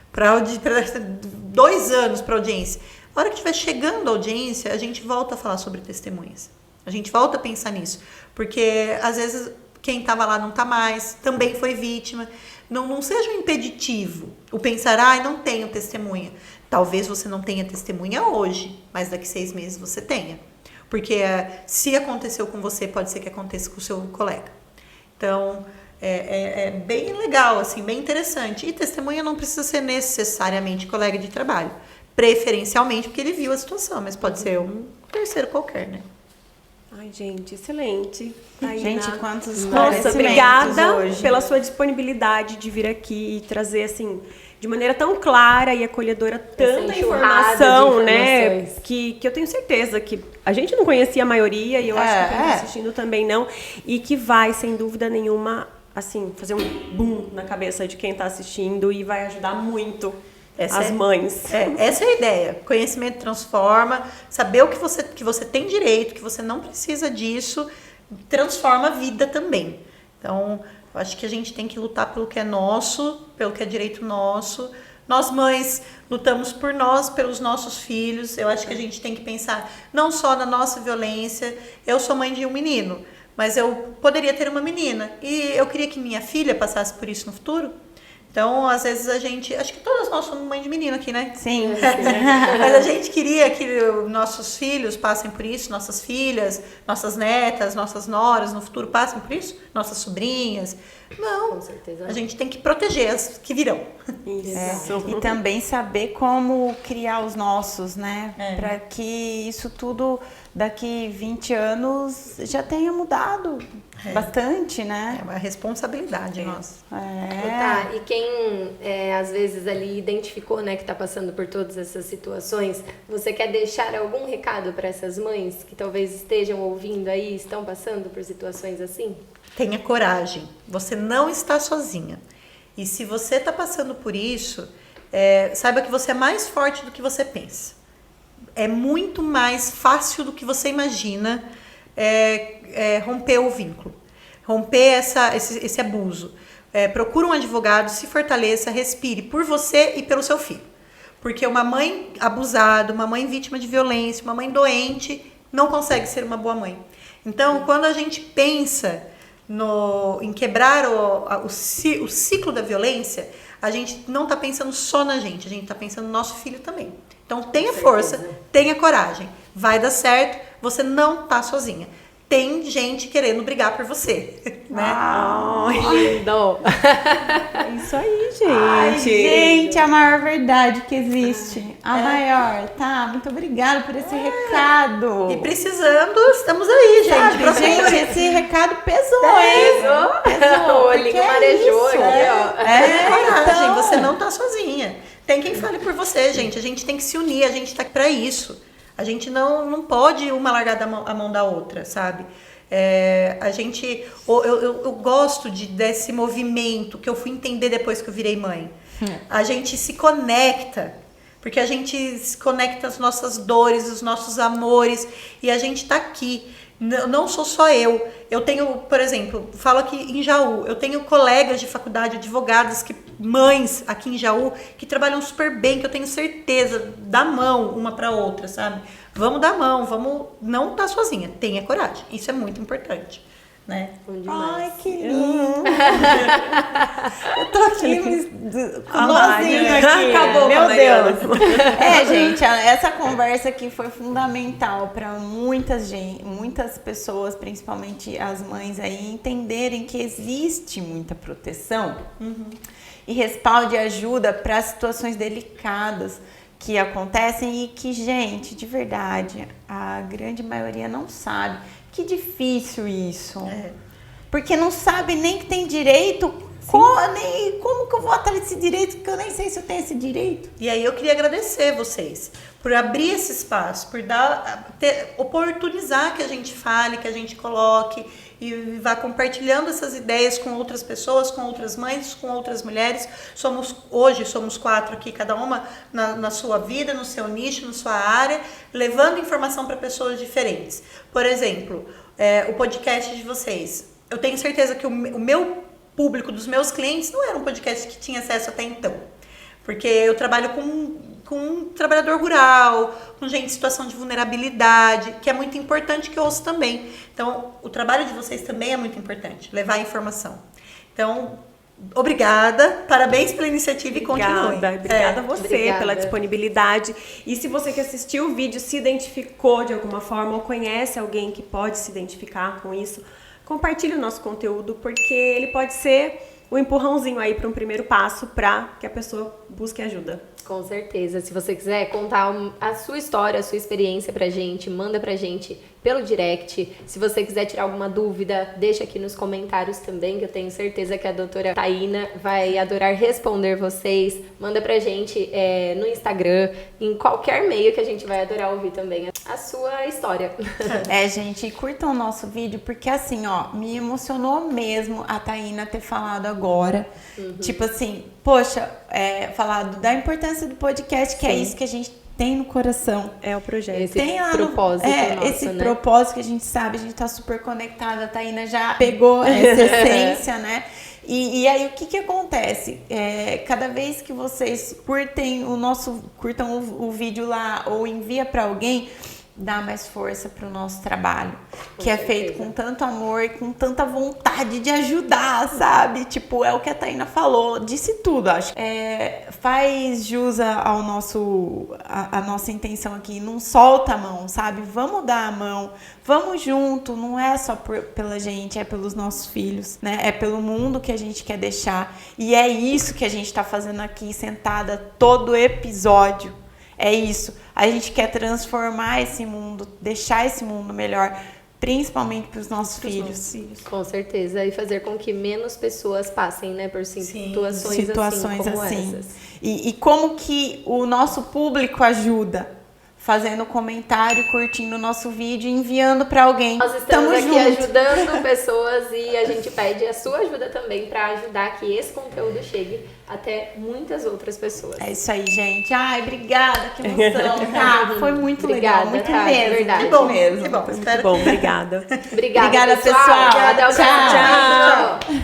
Para 2 anos para audiência. A hora que estiver chegando a audiência, a gente volta a falar sobre testemunhas. A gente volta a pensar nisso. Porque, às vezes, quem estava lá não está mais, também foi vítima. Não seja um impeditivo o pensar, não tenho testemunha. Talvez você não tenha testemunha hoje, mas daqui 6 meses você tenha. Porque se aconteceu com você, pode ser que aconteça com o seu colega. Então, é bem legal, assim, bem interessante. E testemunha não precisa ser necessariamente colega de trabalho. Preferencialmente porque ele viu a situação, mas pode ser um terceiro qualquer, né? Ai, gente, excelente. Gente, quantos Nossa, obrigada hoje. pela sua disponibilidade de vir aqui e trazer, assim, de maneira tão clara e acolhedora tanta informação, né? Que eu tenho certeza que a gente não conhecia a maioria e eu acho que quem está assistindo também não. E que vai, sem dúvida nenhuma, assim, fazer um boom na cabeça de quem está assistindo e vai ajudar muito as mães. Essa é a ideia. Conhecimento transforma, saber o que você tem direito, que você não precisa disso, transforma a vida também. Então, eu acho que a gente tem que lutar pelo que é nosso, pelo que é direito nosso. Nós, mães, lutamos por nós, pelos nossos filhos. Eu acho que a gente tem que pensar não só na nossa violência. Eu sou mãe de um menino, mas eu poderia ter uma menina. E eu queria que minha filha passasse por isso no futuro. Então, às vezes a gente, acho que todas nós somos mãe de menino aqui, né? Sim. Mas a gente queria que nossos filhos passem por isso, nossas filhas, nossas netas, nossas noras no futuro passem por isso, nossas sobrinhas. Não, Com certeza. a gente tem que proteger as que virão. Isso. E também saber como criar os nossos, né? É. Para que isso tudo daqui 20 anos já tenha mudado bastante, É né? uma responsabilidade nossa. Tá, e quem às vezes ali identificou, né, que tá passando por todas essas situações, você quer deixar algum recado para essas mães que talvez estejam ouvindo aí, estão passando por situações assim? Tenha coragem, você não está sozinha. E se você está passando por isso, saiba que você é mais forte do que você pensa. É muito mais fácil do que você imagina romper o vínculo, romper esse abuso. Procura um advogado, se fortaleça, respire por você e pelo seu filho. Porque uma mãe abusada, uma mãe vítima de violência, uma mãe doente, não consegue ser uma boa mãe. Então, quando a gente pensa em quebrar o ciclo da violência, a gente não está pensando só na gente, a gente está pensando no nosso filho também. Então tenha força, tenha coragem, vai dar certo, você não está sozinha. Tem gente querendo brigar por você, né? Lindo! É isso aí, gente. Ai, gente, a maior verdade que existe. A maior, tá? Muito obrigada por esse recado. E precisando, estamos aí, gente. Sabe, Procure. gente, esse recado pesou, hein? Pesou. O olhinho porque é marejou isso. aqui, ó. Tenha coragem, então. você não tá sozinha. Tem quem fale por você, gente. A gente tem que se unir, a gente tá aqui pra isso. A gente não pode uma largar a mão da outra, sabe? Eu gosto desse movimento que eu fui entender depois que eu virei mãe. A gente se conecta, porque a gente se conecta às nossas dores, os nossos amores, e a gente tá aqui. Não sou só eu. Eu tenho, por exemplo, falo aqui em Jaú, eu tenho colegas de faculdade, advogadas, mães aqui em Jaú, que trabalham super bem, que eu tenho certeza, dá mão uma pra outra, sabe? Vamos dar mão, vamos não tá sozinha, tenha coragem. Isso é muito importante, né? Bom demais. Ai, que lindo. Eu tô aqui com nozinho aqui. Acabou, Meu Mariana. Deus. Gente, essa conversa aqui foi fundamental para muitas pessoas, principalmente as mães aí, entenderem que existe muita proteção e respaldo e ajuda para situações delicadas que acontecem e que, gente, de verdade, a grande maioria não sabe. Que difícil isso. Porque não sabe nem que tem direito. Como que eu vou atrás desse direito? Que eu nem sei se eu tenho esse direito. E aí eu queria agradecer vocês por abrir esse espaço, por oportunizar que a gente fale, que a gente coloque e vá compartilhando essas ideias com outras pessoas, com outras mães, com outras mulheres. Hoje somos 4 aqui, cada uma na sua vida, no seu nicho, na sua área, levando informação para pessoas diferentes. Por exemplo, o podcast de vocês. Eu tenho certeza que o meu público dos meus clientes não era um podcast que tinha acesso até então. Porque eu trabalho com um trabalhador rural, com gente em situação de vulnerabilidade, que é muito importante, que eu ouço também. Então, o trabalho de vocês também é muito importante, levar a informação. Então, obrigada, parabéns pela iniciativa e continue. Obrigada a você Obrigada. pela disponibilidade. E se você que assistiu o vídeo se identificou de alguma forma ou conhece alguém que pode se identificar com isso, compartilhe o nosso conteúdo, porque ele pode ser o empurrãozinho aí para um primeiro passo para que a pessoa busque ajuda. Com certeza. Se você quiser contar a sua história, a sua experiência pra gente, manda pra gente pelo direct. Se você quiser tirar alguma dúvida, deixa aqui nos comentários também, que eu tenho certeza que a doutora Taína vai adorar responder vocês. Manda pra gente no Instagram, em qualquer meio, que a gente vai adorar ouvir também a sua história. Gente, curtam o nosso vídeo, porque assim, ó, me emocionou mesmo a Taína ter falado agora. Tipo assim, poxa, falado da importância do podcast, que é isso que a gente tem no coração. É o projeto. Esse Tem lá propósito nosso, esse né? propósito que a gente sabe, a gente tá super conectada, a Taína já pegou essa essência, né? E aí o que acontece? Cada vez que vocês curtam o vídeo lá ou envia para alguém, dar mais força para o nosso trabalho, que é certeza. feito com tanto amor e com tanta vontade de ajudar, sabe? Tipo, é o que a Taína falou, disse tudo, acho. Faz jus ao a nossa intenção aqui, não solta a mão, sabe? Vamos dar a mão, vamos junto, não é só pela gente, é pelos nossos filhos, né? É pelo mundo que a gente quer deixar, e é isso que a gente tá fazendo aqui, sentada todo episódio. É isso, a gente quer transformar esse mundo, deixar esse mundo melhor, principalmente para os nossos filhos. Com certeza, e fazer com que menos pessoas passem, né, por situações assim como essas. E como que o nosso público ajuda? Fazendo comentário, curtindo o nosso vídeo e enviando para alguém. Nós estamos aqui junto. ajudando pessoas e a gente pede a sua ajuda também para ajudar que esse conteúdo chegue até muitas outras pessoas. É isso aí, gente. Ai, obrigada, que emoção. Tá, foi muito Obrigada, legal, muito tá, mesmo. verdade. Que bom mesmo. Que bom, espero Bom, obrigada. Obrigada, Obrigada, pessoal. Até o Tchau. próximo. Tchau.